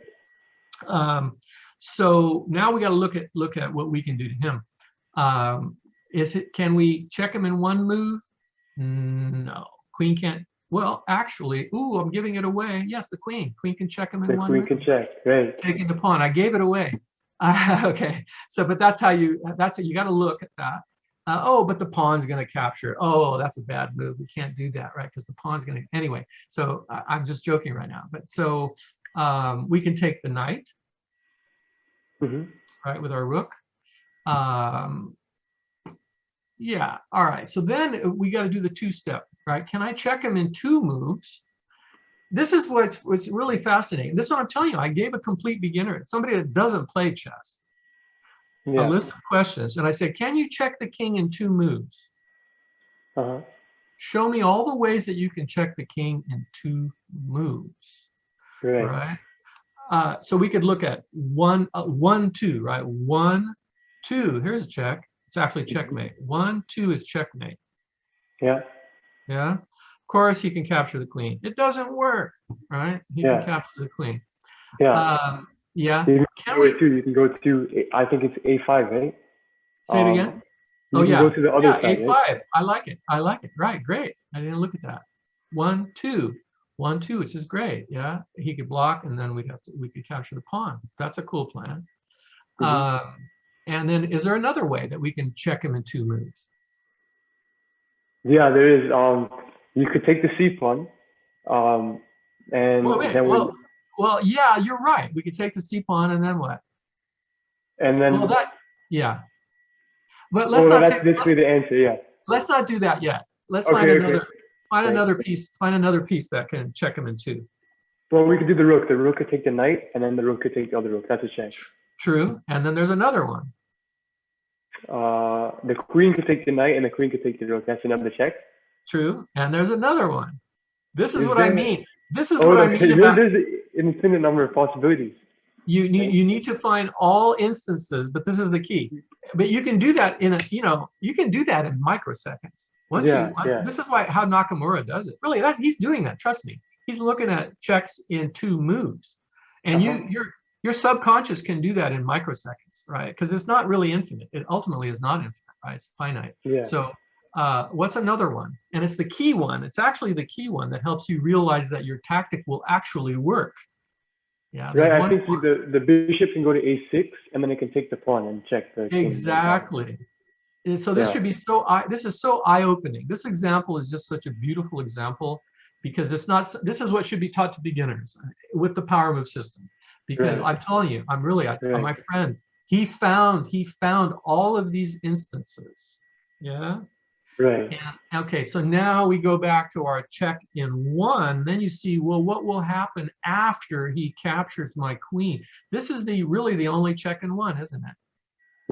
thing. So now we got to look at what we can do to him. Can we check him in one move? No. Queen can't. Well, actually, I'm giving it away. Yes, the queen can check him in one move. The queen can check. Right. Taking the pawn. I gave it away. Okay. So, but that's how you got to look at that. But the pawn's going to capture. Oh, that's a bad move. We can't do that, right? Because the pawn's going to, anyway. So I'm just joking right now. But so we can take the knight, right, with our rook. Yeah, all right. So then we got to do the two-step, right? Can I check him in two moves? This is what's really fascinating. This is what I'm telling you. I gave a complete beginner, somebody that doesn't play chess, a list of questions, and I said, can you check the king in two moves? Show me all the ways that you can check the king in two moves. Right. So we could look at 1, 2, right? 1, 2. Here's a check. It's actually checkmate. 1, 2 is checkmate. Yeah. Of course, he can capture the queen. It doesn't work, right? He can capture the queen. You can go to, I think it's A5, right? Say it again. You can go to the other side. A5. Right? I like it. Right, great. I didn't look at that. 1, 2. 1, 2, which is great. Yeah, he could block, and then we could capture the pawn. That's a cool plan. And then, is there another way that we can check him in two moves? Yeah, there is. You could take the c pawn, and well, yeah, you're right. We could take the c pawn, and then what? And then But let's not. That's basically the answer. Yeah. Let's not do that yet. Let's find another. Find another piece. Find another piece that can check him in two. Well, we could do the rook. The rook could take the knight, and then the rook could take the other rook. That's a check. True. And then there's another one. The queen could take the knight, and the queen could take the rook. That's another check. True. And there's another one. This is Is what I there- mean. This is what I okay. mean about There's an infinite number of possibilities. you need to find all instances, but this is the key. But you can do that in you can do that in microseconds. This is how Nakamura does it. Really, he's doing that. Trust me. He's looking at checks in 2 moves, and your subconscious can do that in microseconds, right? Because it's not really infinite. It ultimately is not infinite, right? It's finite. Yeah. So what's another one? And it's the key one. It's actually the key one that helps you realize that your tactic will actually work. Yeah. Right. I think the bishop can go to a6, and then it can take the pawn and check the king. Exactly. And so this should be this is so eye-opening. This example is just such a beautiful example, because this is what should be taught to beginners with the power move system. Because I'm telling you, my friend, he found all of these instances. Yeah. Right. And, okay, so now we go back to our check in 1. Then you see, well, what will happen after he captures my queen? This is really the only check in 1, isn't it?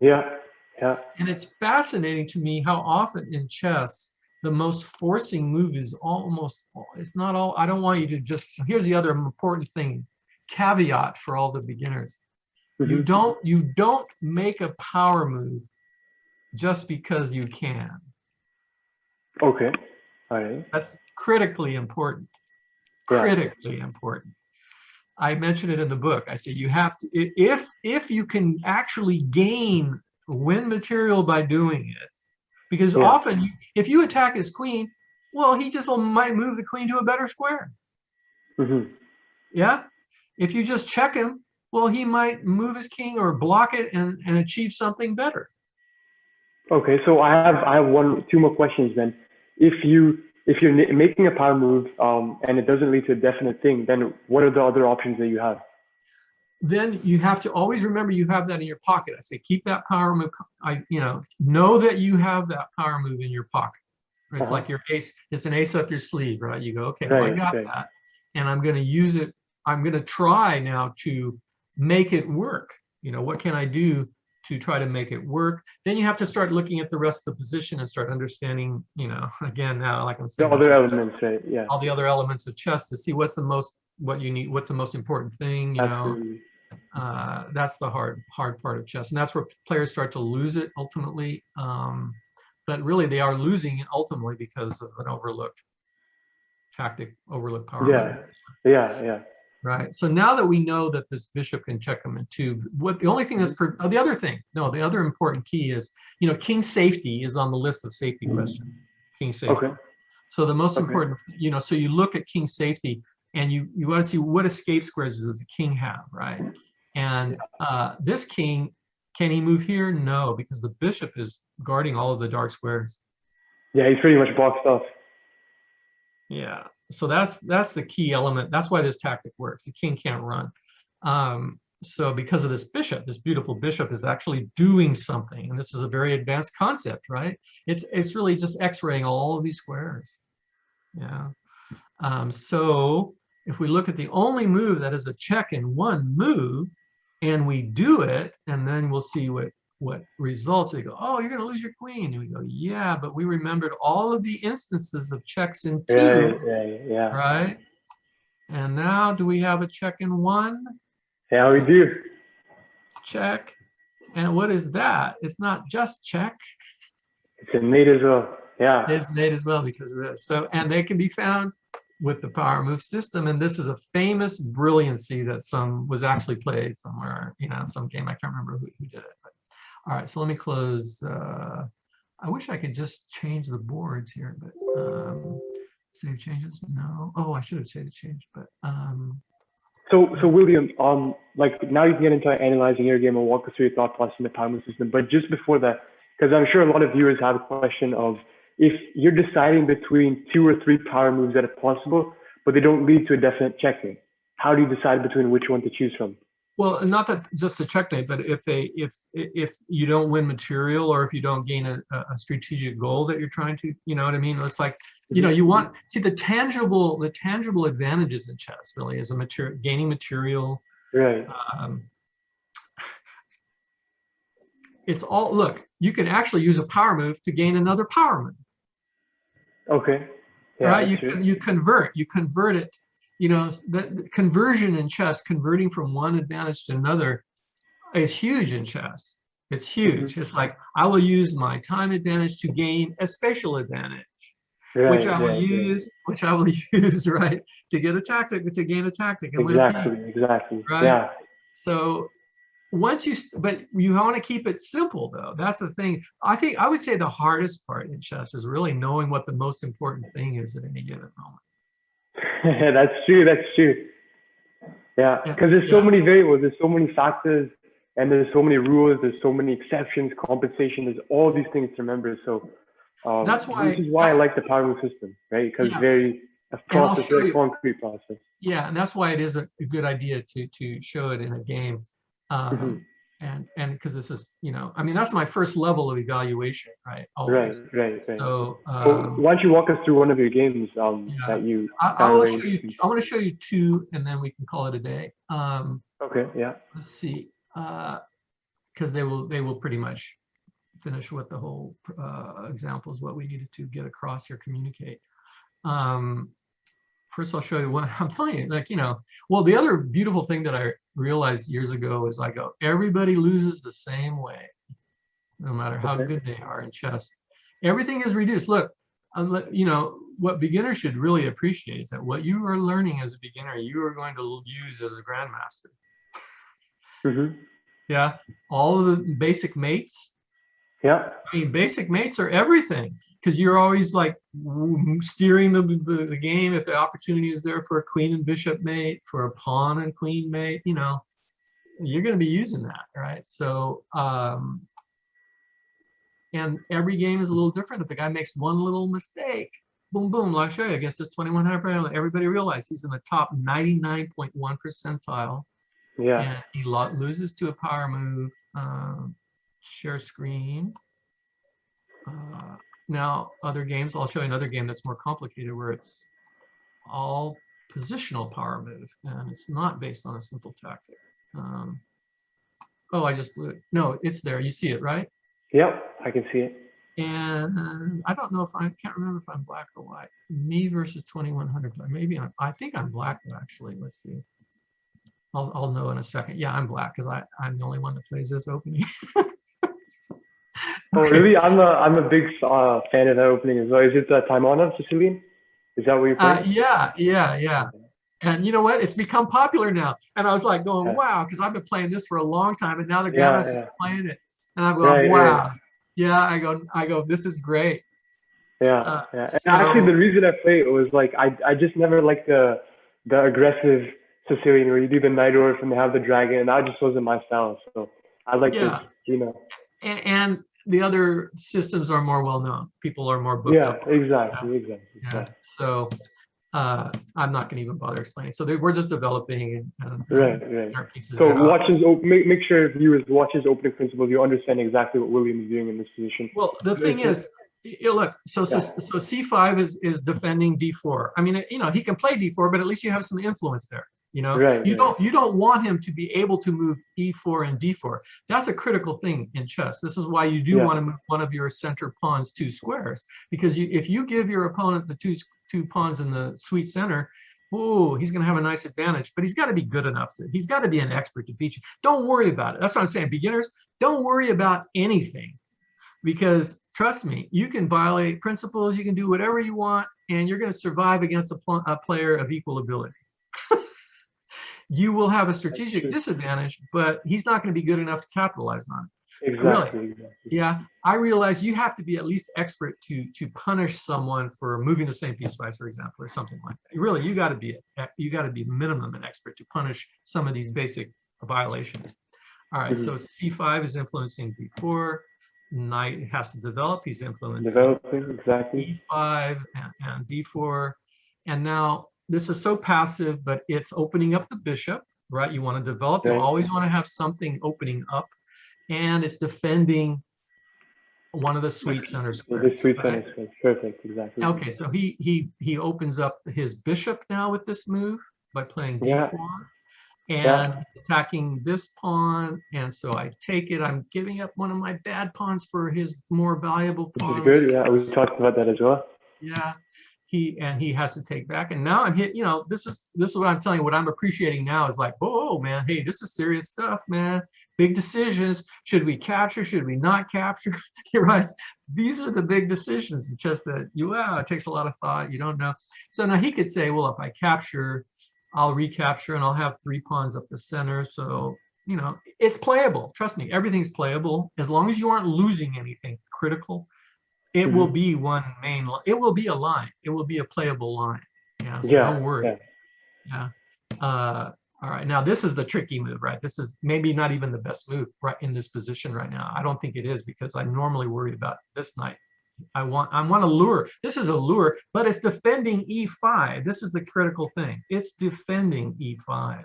Yeah. Yeah. And it's fascinating to me how often in chess the most forcing move is it's not all. I don't want you to just. Here's the other important thing, caveat for all the beginners. Mm-hmm. You don't make a power move just because you can. Okay. All right. That's critically important. Critically important. I mentioned it in the book. I say you have to, if you can actually win material by doing it, because often if you attack his queen, well, he just might move the queen to a better square. Mm-hmm. Yeah. If you just check him, well, he might move his king or block it and achieve something better. Okay, so I have 2 more questions then. If you're making a power move and it doesn't lead to a definite thing, then what are the other options that you have? Then you have to always remember you have that in your pocket. I say keep that power move. Know that you have that power move in your pocket. It's like your ace. It's an ace up your sleeve, right? You go, okay, well, I got that, and I'm going to use it. I'm going to try now to make it work. What can I do to try to make it work? Then you have to start looking at the rest of the position and start understanding, again, now, like I'm saying, the other elements, right? Yeah. All the other elements of chess to see what's the most important thing, Absolutely. That's the hard part of chess. And that's where players start to lose it ultimately. But really they are losing it ultimately because of an overlooked tactic, overlooked power. Yeah. Right. So now that we know that this bishop can check him in 2, the other important key is, king safety is on the list of safety questions. King safety. Okay. So the most important, so you look at king safety and you want to see what escape squares does the king have, right? And this king, can he move here? No, because the bishop is guarding all of the dark squares. Yeah, he's pretty much boxed off. Yeah. So that's the key element. That's why this tactic works. The king can't run. So because of this bishop, this beautiful bishop is actually doing something, and this is a very advanced concept, right? It's really just X-raying all of these squares. Yeah. So if we look at the only move that is a check in 1 move, and we do it, and then we'll see what results. They go, oh, you're going to lose your queen. And we go, yeah, but we remembered all of the instances of checks in 2, right? And now, do we have a check in 1? Yeah, we do. Check. And what is that? It's not just check. It's a mate as well. Yeah. It's mate as well because of this. So, and they can be found with the power move system. And this is a famous brilliancy that was actually played somewhere, some game. I can't remember who did it. But all right, so let me close. I wish I could just change the boards here, but save changes. No. Oh, I should have saved a change, but So William, like now you can get into analyzing your game and walk us through your thought process in the power move system. But just before that, because I'm sure a lot of viewers have a question of, if you're deciding between 2 or 3 power moves that are possible, but they don't lead to a definite checkmate, how do you decide between which one to choose from? Well, not that just a checkmate, but if you don't win material, or if you don't gain a strategic goal that you're trying to, you know what I mean? It's like you know, you want, see the tangible advantages in chess really is gaining material. Right. It's all, look, you can actually use a power move to gain another power move. Okay. Yeah, right? You convert it. You know, the conversion in chess, converting from one advantage to another, is huge in chess. It's huge. It's like, I will use my time advantage to gain a spatial advantage, which I will use, right, to get a tactic, to gain a tactic. And Exactly. Right? Yeah. So once but you want to keep it simple though. That's the thing. I would say the hardest part in chess is really knowing what the most important thing is at any given moment. That's true. Yeah, because there's so many variables, there's so many factors, and there's so many rules, there's so many exceptions, compensation, there's all these things to remember. So that's why, which is why I like the power move system, right? Because very concrete process. Yeah, and that's why it is a good idea to show it in a game. And because this is, you know, I mean, that's my first level of evaluation, right? Always. Right. So why don't you walk us through one of your games that you? I want to show you two, and then we can call it a day. Okay. Yeah. Let's see, because they will pretty much finish what the whole example is, what we needed to get across or communicate. First, I'll show you what I'm telling you. Like, you know, well, the other beautiful thing that I realized years ago is everybody loses the same way, no matter how good they are in chess. Everything is reduced. Look, you know, what beginners should really appreciate is that what you are learning as a beginner, you are going to use as a grandmaster. Yeah, all of the basic mates. Yeah. I mean, basic mates are everything, because you're always like steering the game. If the opportunity is there for a queen and bishop mate, for a pawn and queen mate, you know, you're going to be using that, right? So, and every game is a little different. If the guy makes one little mistake, boom, boom, I'll show you against this 2100, everybody realizes he's in the top 99.1 percentile. Yeah. And he loses to a power move. Share screen. Now, other games, I'll show you another game that's more complicated where it's all positional power move, and it's not based on a simple tactic. Oh, I just blew it. No, it's there. You see it, right? Yep, I can see it. And I don't know if I can't remember if I'm black or white. Me versus 2100. Maybe I think I'm black actually. Let's see. I'll know in a second. Yeah, I'm black because I'm the only one that plays this opening. Oh, really? I'm a big fan of that opening as well. Is it time on Sicilian? Is that what you're playing? Yeah. And you know what? It's become popular now. And I was like going, wow, because I've been playing this for a long time, and now the Grandmasters are playing it. And I'm going, wow. Right. Yeah, I go, this is great. Yeah. And actually, the reason I play it was like I just never liked the aggressive Sicilian where you do the knight order and they have the dragon, and that just wasn't my style. So I like this, you know. And the other systems are more well known. People are more booked up. Exactly. Yeah. So I'm not going to even bother explaining. So we're just developing right. So make sure viewers watch his opening principles. You understand exactly what William is doing in this position. Well, the thing is, look. So C5 is defending D4. I mean, you know, he can play D4, but at least you have some influence there. You know, you don't want him to be able to move E4 and D4. That's a critical thing in chess. This is why you do want to move one of your center pawns 2 squares, because if you give your opponent the two pawns in the sweet center, oh, he's going to have a nice advantage. But he's got to be good enough he's got to be an expert to beat you. Don't worry about it. That's what I'm saying. Beginners, don't worry about anything, because trust me, you can violate principles, you can do whatever you want, and you're going to survive against a player of equal ability. You will have a strategic disadvantage, but he's not going to be good enough to capitalize on it. Exactly. Yeah, I realize you have to be at least expert to punish someone for moving the same piece twice, for example, or something like that. Really, you got to be minimum an expert to punish some of these basic violations. All right, so C5 is influencing D4. Knight has to develop. He's influencing E5 and D4, and now. This is so passive, but it's opening up the bishop, right? You want to develop. You always want to have something opening up, and it's defending one of the sweet center The squares. sweet Right? center square. Perfect. Exactly. Okay, so he opens up his bishop now with this move by playing Yeah. d4, Yeah. and he's attacking this pawn, and so I take it. I'm giving up one of my bad pawns for his more valuable Which pawn. is good. Yeah. We talked about that as well. Yeah, he has to take back, and now I'm hit. You know, this is what I'm telling you. What I'm appreciating now is like, oh man, hey, this is serious stuff, man. Big decisions. Should we capture? Should we not capture? You're right. These are the big decisions. It's just that it takes a lot of thought. You don't know. So now he could say, well, if I capture, I'll recapture, and I'll have 3 pawns up the center. So you know, it's playable. Trust me, everything's playable as long as you aren't losing anything critical. It will be one main line. It will be a line. It will be a playable line. Yeah, so don't worry. Yeah. All right. Now this is the tricky move, right? This is maybe not even the best move right in this position right now. I don't think it is, because I normally worry about this knight. I want a lure. This is a lure, but it's defending e5. This is the critical thing. It's defending e5.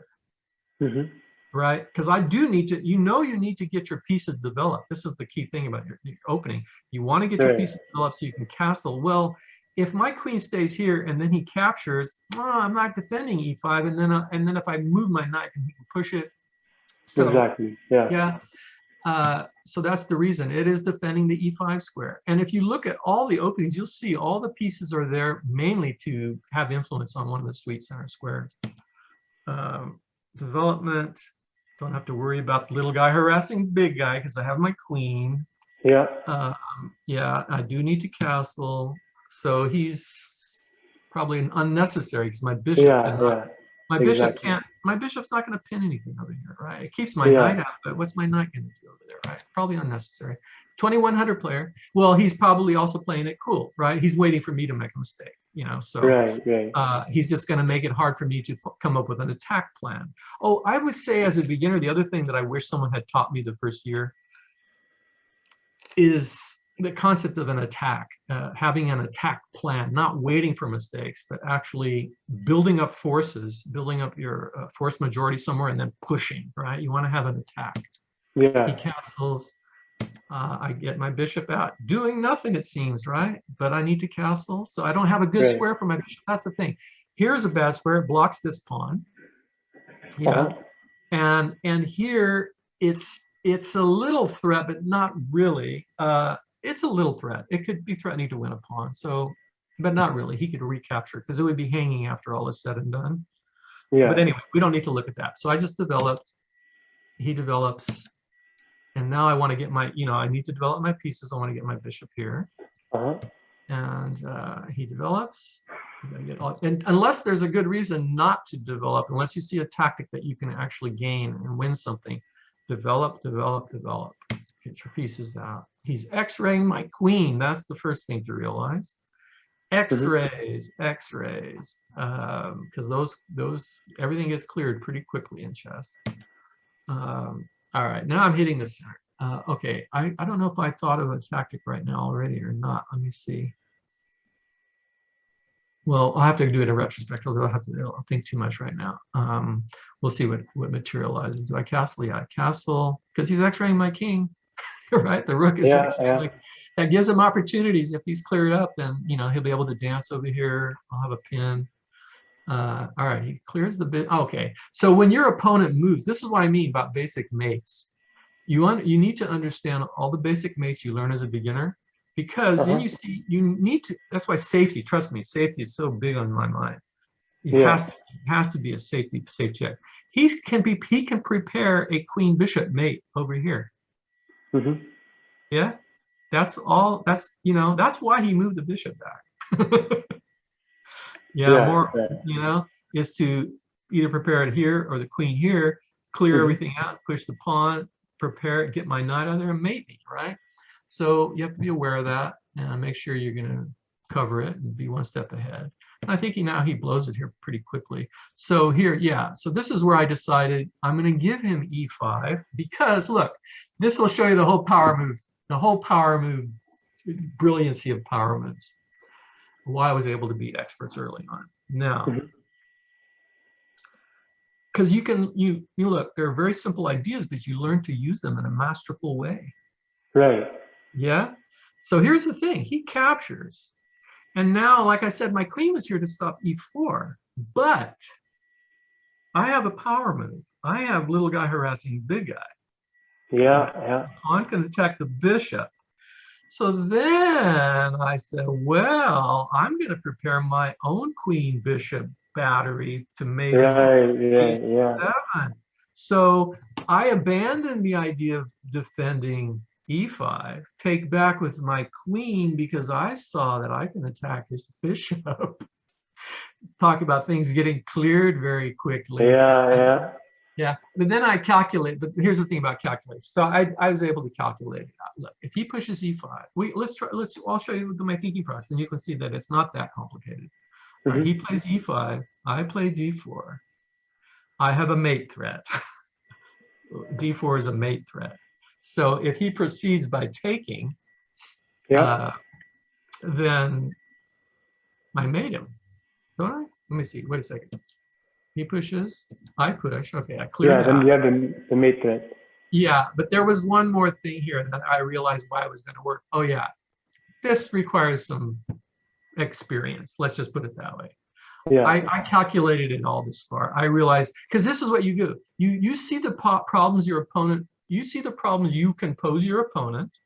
Right? Because I do need to, you need to get your pieces developed. This is the key thing about your opening. You want to get your pieces developed so you can castle. Well, if my queen stays here and then he captures, I'm not defending e5, and then if I move my knight, he can push it. So, exactly. Yeah. So that's the reason. It is defending the e5 square. And if you look at all the openings, you'll see all the pieces are there mainly to have influence on one of the sweet center squares. Development. Don't have to worry about the little guy harassing the big guy because I have my queen. Yeah. Yeah, I do need to castle. So he's probably unnecessary because my bishop my bishop can't, my bishop's not going to pin anything over here, right? It keeps my knight out, but what's my knight going to do over there, right? Probably unnecessary. 2100 player. Well, he's probably also playing it cool, right? He's waiting for me to make a mistake, you know, so he's just going to make it hard for me to come up with an attack plan. Oh, I would say as a beginner, the other thing that I wish someone had taught me the first year is the concept of an attack, having an attack plan, not waiting for mistakes, but actually building up forces, building up your force majority somewhere and then pushing, right? You want to have an attack. Yeah. He castles. I get my bishop out, doing nothing, it seems, right? But I need to castle, so I don't have a good square for my bishop. That's the thing. Here's a bad square, it blocks this pawn. Yeah, and here it's a little threat, but not really. It's a little threat. It could be threatening to win a pawn, so, but not really. He could recapture because it would be hanging after all is said and done. Yeah. But anyway, we don't need to look at that. So I just developed. He develops. And now I want to get my, I need to develop my pieces. I want to get my bishop here. And he develops. And unless there's a good reason not to develop, unless you see a tactic that you can actually gain and win something, develop, develop, develop. Get your pieces out. He's X-raying my queen. That's the first thing to realize. X-rays, X-rays. Because those everything gets cleared pretty quickly in chess. All right, now I'm hitting the center. Okay, I don't know if I thought of a tactic right now already or not. Let me see. Well, I'll have to do it in retrospect. I'll think too much right now. We'll see what materializes. Do I castle? Yeah, I castle because he's X-raying my king, right? The rook is X-raying. That gives him opportunities. If he's cleared up, then he'll be able to dance over here. I'll have a pin. All right, he clears the bit. Okay, so when your opponent moves, this is what I mean about basic mates. You need to understand all the basic mates you learn as a beginner, because then you need to. That's why safety. Trust me, safety is so big on my mind. It has to be a safe check. He can prepare a queen bishop mate over here. Yeah, that's all. That's that's why he moved the bishop back. Is to either prepare it here or the queen here, clear everything out, push the pawn, prepare it, get my knight out there, and mate me, right? So you have to be aware of that and make sure you're going to cover it and be one step ahead. And I think he blows it here pretty quickly. So here, so this is where I decided I'm going to give him e5 because look, this will show you the whole power move, brilliancy of power moves. Why I was able to beat experts early on. Now, because you look, they're very simple ideas, but you learn to use them in a masterful way. Right. Yeah. So here's the thing, he captures. And now, like I said, my queen was here to stop e4, but I have a power move. I have little guy harassing big guy. Yeah. Pawn can attack the bishop. So then I said, well, I'm going to prepare my own queen bishop battery to maybe e7. So I abandoned the idea of defending e5, take back with my queen, because I saw that I can attack his bishop. Talk about things getting cleared very quickly. Yeah, but then I calculate, but here's the thing about calculation. So I was able to calculate it out. Look, if he pushes e5, I'll show you my thinking process, and you can see that it's not that complicated. Right, he plays e5, I play d4. I have a mate threat. d4 is a mate threat. So if he proceeds by taking, then I mate him, don't I? Let me see, wait a second. He pushes, I push. Okay, I clear that. Then you have the mate threat. Yeah, but there was one more thing here that I realized why it was going to work. Oh yeah, this requires some experience. Let's just put it that way. Yeah. I calculated it all this far. I realized, because this is what you do. You see the problems your opponent, you see the problems you can pose your opponent,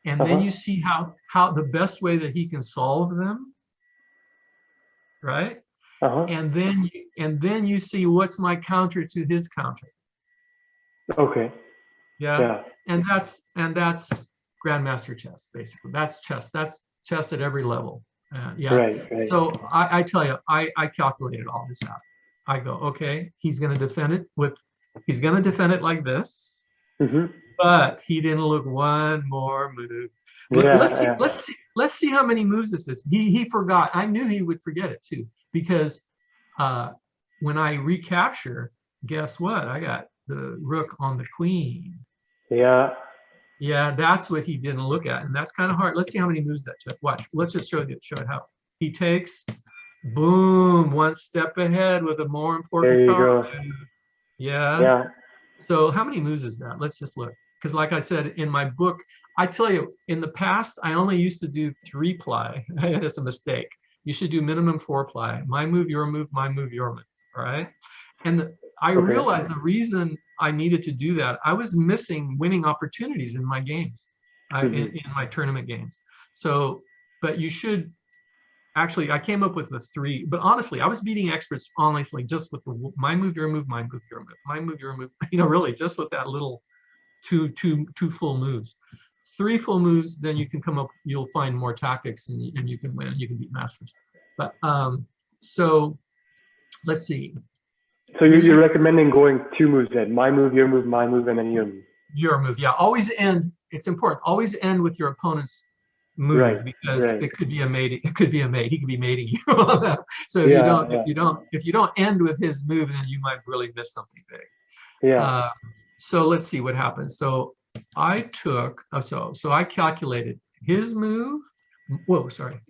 and then you see how the best way that he can solve them, right? And then you see what's my counter to his counter. Okay. Yeah. And that's Grandmaster chess, basically. That's chess. That's chess at every level. Right. So I tell you, I calculated all this out. I go, okay, he's going to defend it like this, but he didn't look one more move. Let's see how many moves this is. He forgot. I knew he would forget it too, because when I recapture, guess what? I got the rook on the queen. Yeah, that's what he didn't look at, and that's kind of hard. Let's see how many moves that took. Watch. Let's just show it how he takes. Boom! One step ahead with a more important power move. Yeah. So how many moves is that? Let's just look. Because like I said in my book, I tell you, in the past, I only used to do 3-ply. That's a mistake. You should do minimum 4-ply. My move, your move, my move, your move. All right. And I realized the reason I needed to do that, I was missing winning opportunities in my games, in my tournament games. So, but you should actually, I came up with the 3, but honestly, I was beating experts honestly just with the my move, your move, my move, your move, my move, your move, really just with that little two full moves. 3 full moves, then you can come up, you'll find more tactics, and you can win, you can beat masters. But so let's see. So you're recommending going 2 moves then, my move, my move, and then your move. Your move, yeah. Always end. It's important. Always end with your opponent's move, because it could be a mate. It could be a mate. He could be mating you. So if you don't end with his move, then you might really miss something big. So let's see what happens. So I took. So I calculated his move. Whoa, sorry.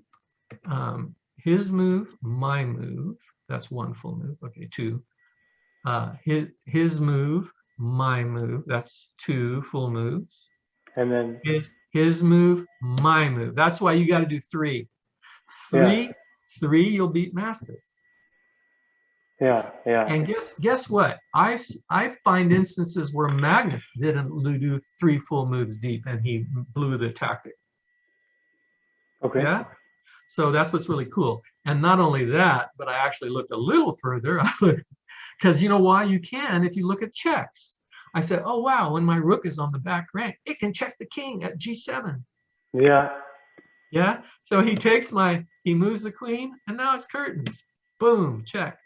His move, my move. That's 1 full move. Okay, 2. His move, my move. That's 2 full moves. And then his move, my move. That's why you got to do 3. 3, you'll beat masters. And guess what? I find instances where Magnus didn't do 3 full moves deep, and he blew the tactic. Okay. Yeah. So that's what's really cool. And not only that, but I actually looked a little further. Because you know why? You can if you look at checks. I said, oh wow, when my rook is on the back rank, it can check the king at g7. Yeah. So he moves the queen, and now it's curtains. Boom, check.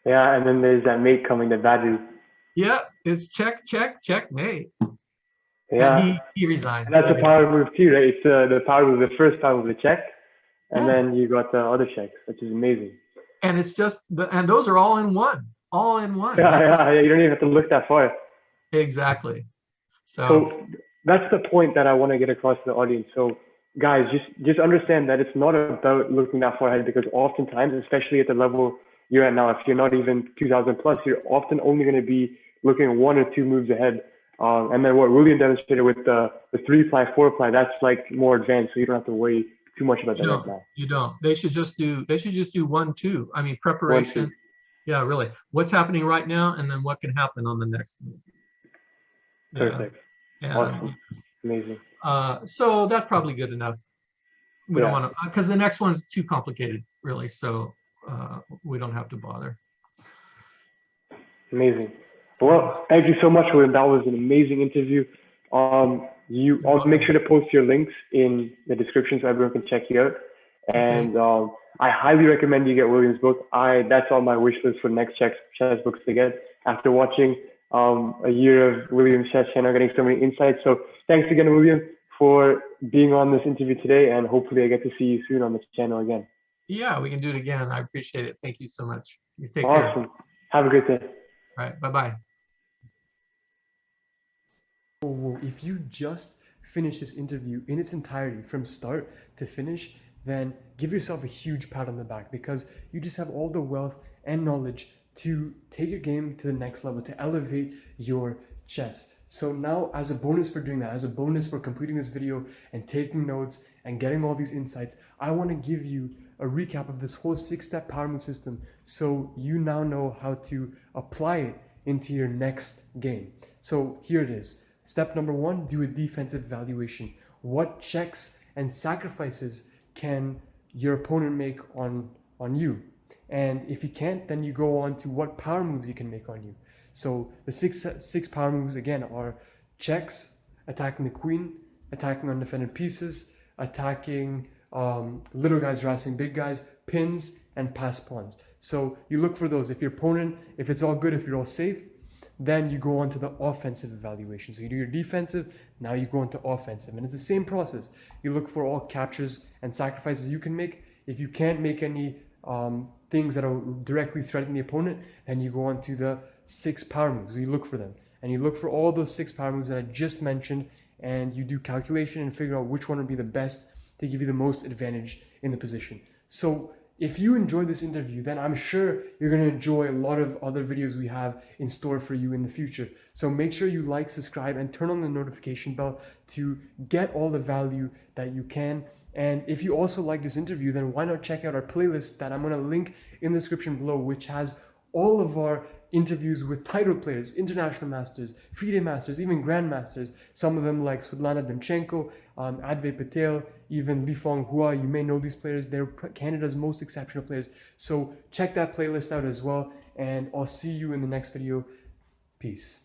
And then there's that mate coming, the value. Yeah, it's check, checkmate. And he resigns. And that's a power move too, right? It's the power move, the first power move, the check, and then you got the other checks, which is amazing. And it's just, and those are all in one. All in one. You don't even have to look that far. Exactly. So that's the point that I want to get across to the audience. So guys, just understand that it's not about looking that far ahead, because oftentimes, especially at the level you're at now, if you're not even 2000 plus, you're often only going to be looking 1 or 2 moves ahead. And then what William demonstrated with the 3-ply, 4-ply, that's like more advanced, so you don't have to worry too much about that right now. You don't. They should just do 1-2. I mean, 1, 2. preparation. Yeah, really. What's happening right now, and then what can happen on the next move. Perfect. Yeah. Awesome. Amazing. So that's probably good enough. We don't Yeah. want to, because the next one's too complicated, really. So we don't have to bother. Amazing. Well, thank you so much, William. That was an amazing interview. I'll make sure to post your links in the description so everyone can check you out. And I highly recommend you get William's book. That's on my wish list for next chess books to get. After watching a year of William's chess channel, getting so many insights. So thanks again, William, for being on this interview today. And hopefully I get to see you soon on this channel again. Yeah, we can do it again. I appreciate it. Thank you so much. You take Awesome. care. Have a great day. All right. Bye-bye. Whoa, if you just finished this interview in its entirety from start to finish, then give yourself a huge pat on the back, because you just have all the wealth and knowledge to take your game to the next level, to elevate your chess. So now, as a bonus for doing that, as a bonus for completing this video and taking notes and getting all these insights, I want to give you a recap of this whole 6-step power move system, so you now know how to apply it into your next game. So here it is. Step number 1, do a defensive evaluation. What checks and sacrifices can your opponent make on you? And if you can't, then you go on to what power moves you can make on you. So the six power moves again are checks, attacking the queen, attacking undefended pieces, attacking little guys harassing big guys, pins, and pass pawns. So you look for those. If your opponent, if it's all good, if you're all safe, then you go on to the offensive evaluation. So you do your defensive, now you go into offensive. And it's the same process. You look for all captures and sacrifices you can make. If you can't make any things that will directly threaten the opponent, then you go on to the 6 power moves. You look for them. And you look for all those 6 power moves that I just mentioned, and you do calculation and figure out which one would be the best to give you the most advantage in the position. So if you enjoyed this interview, then I'm sure you're going to enjoy a lot of other videos we have in store for you in the future. So make sure you like, subscribe, and turn on the notification bell to get all the value that you can. And if you also like this interview, then why not check out our playlist that I'm going to link in the description below, which has all of our interviews with title players, international masters, FIDE masters, even grandmasters. Some of them like Svetlana Demchenko, Advait Patel, even Lifeng Hua. You may know these players. They're Canada's most exceptional players. So check that playlist out as well. And I'll see you in the next video. Peace.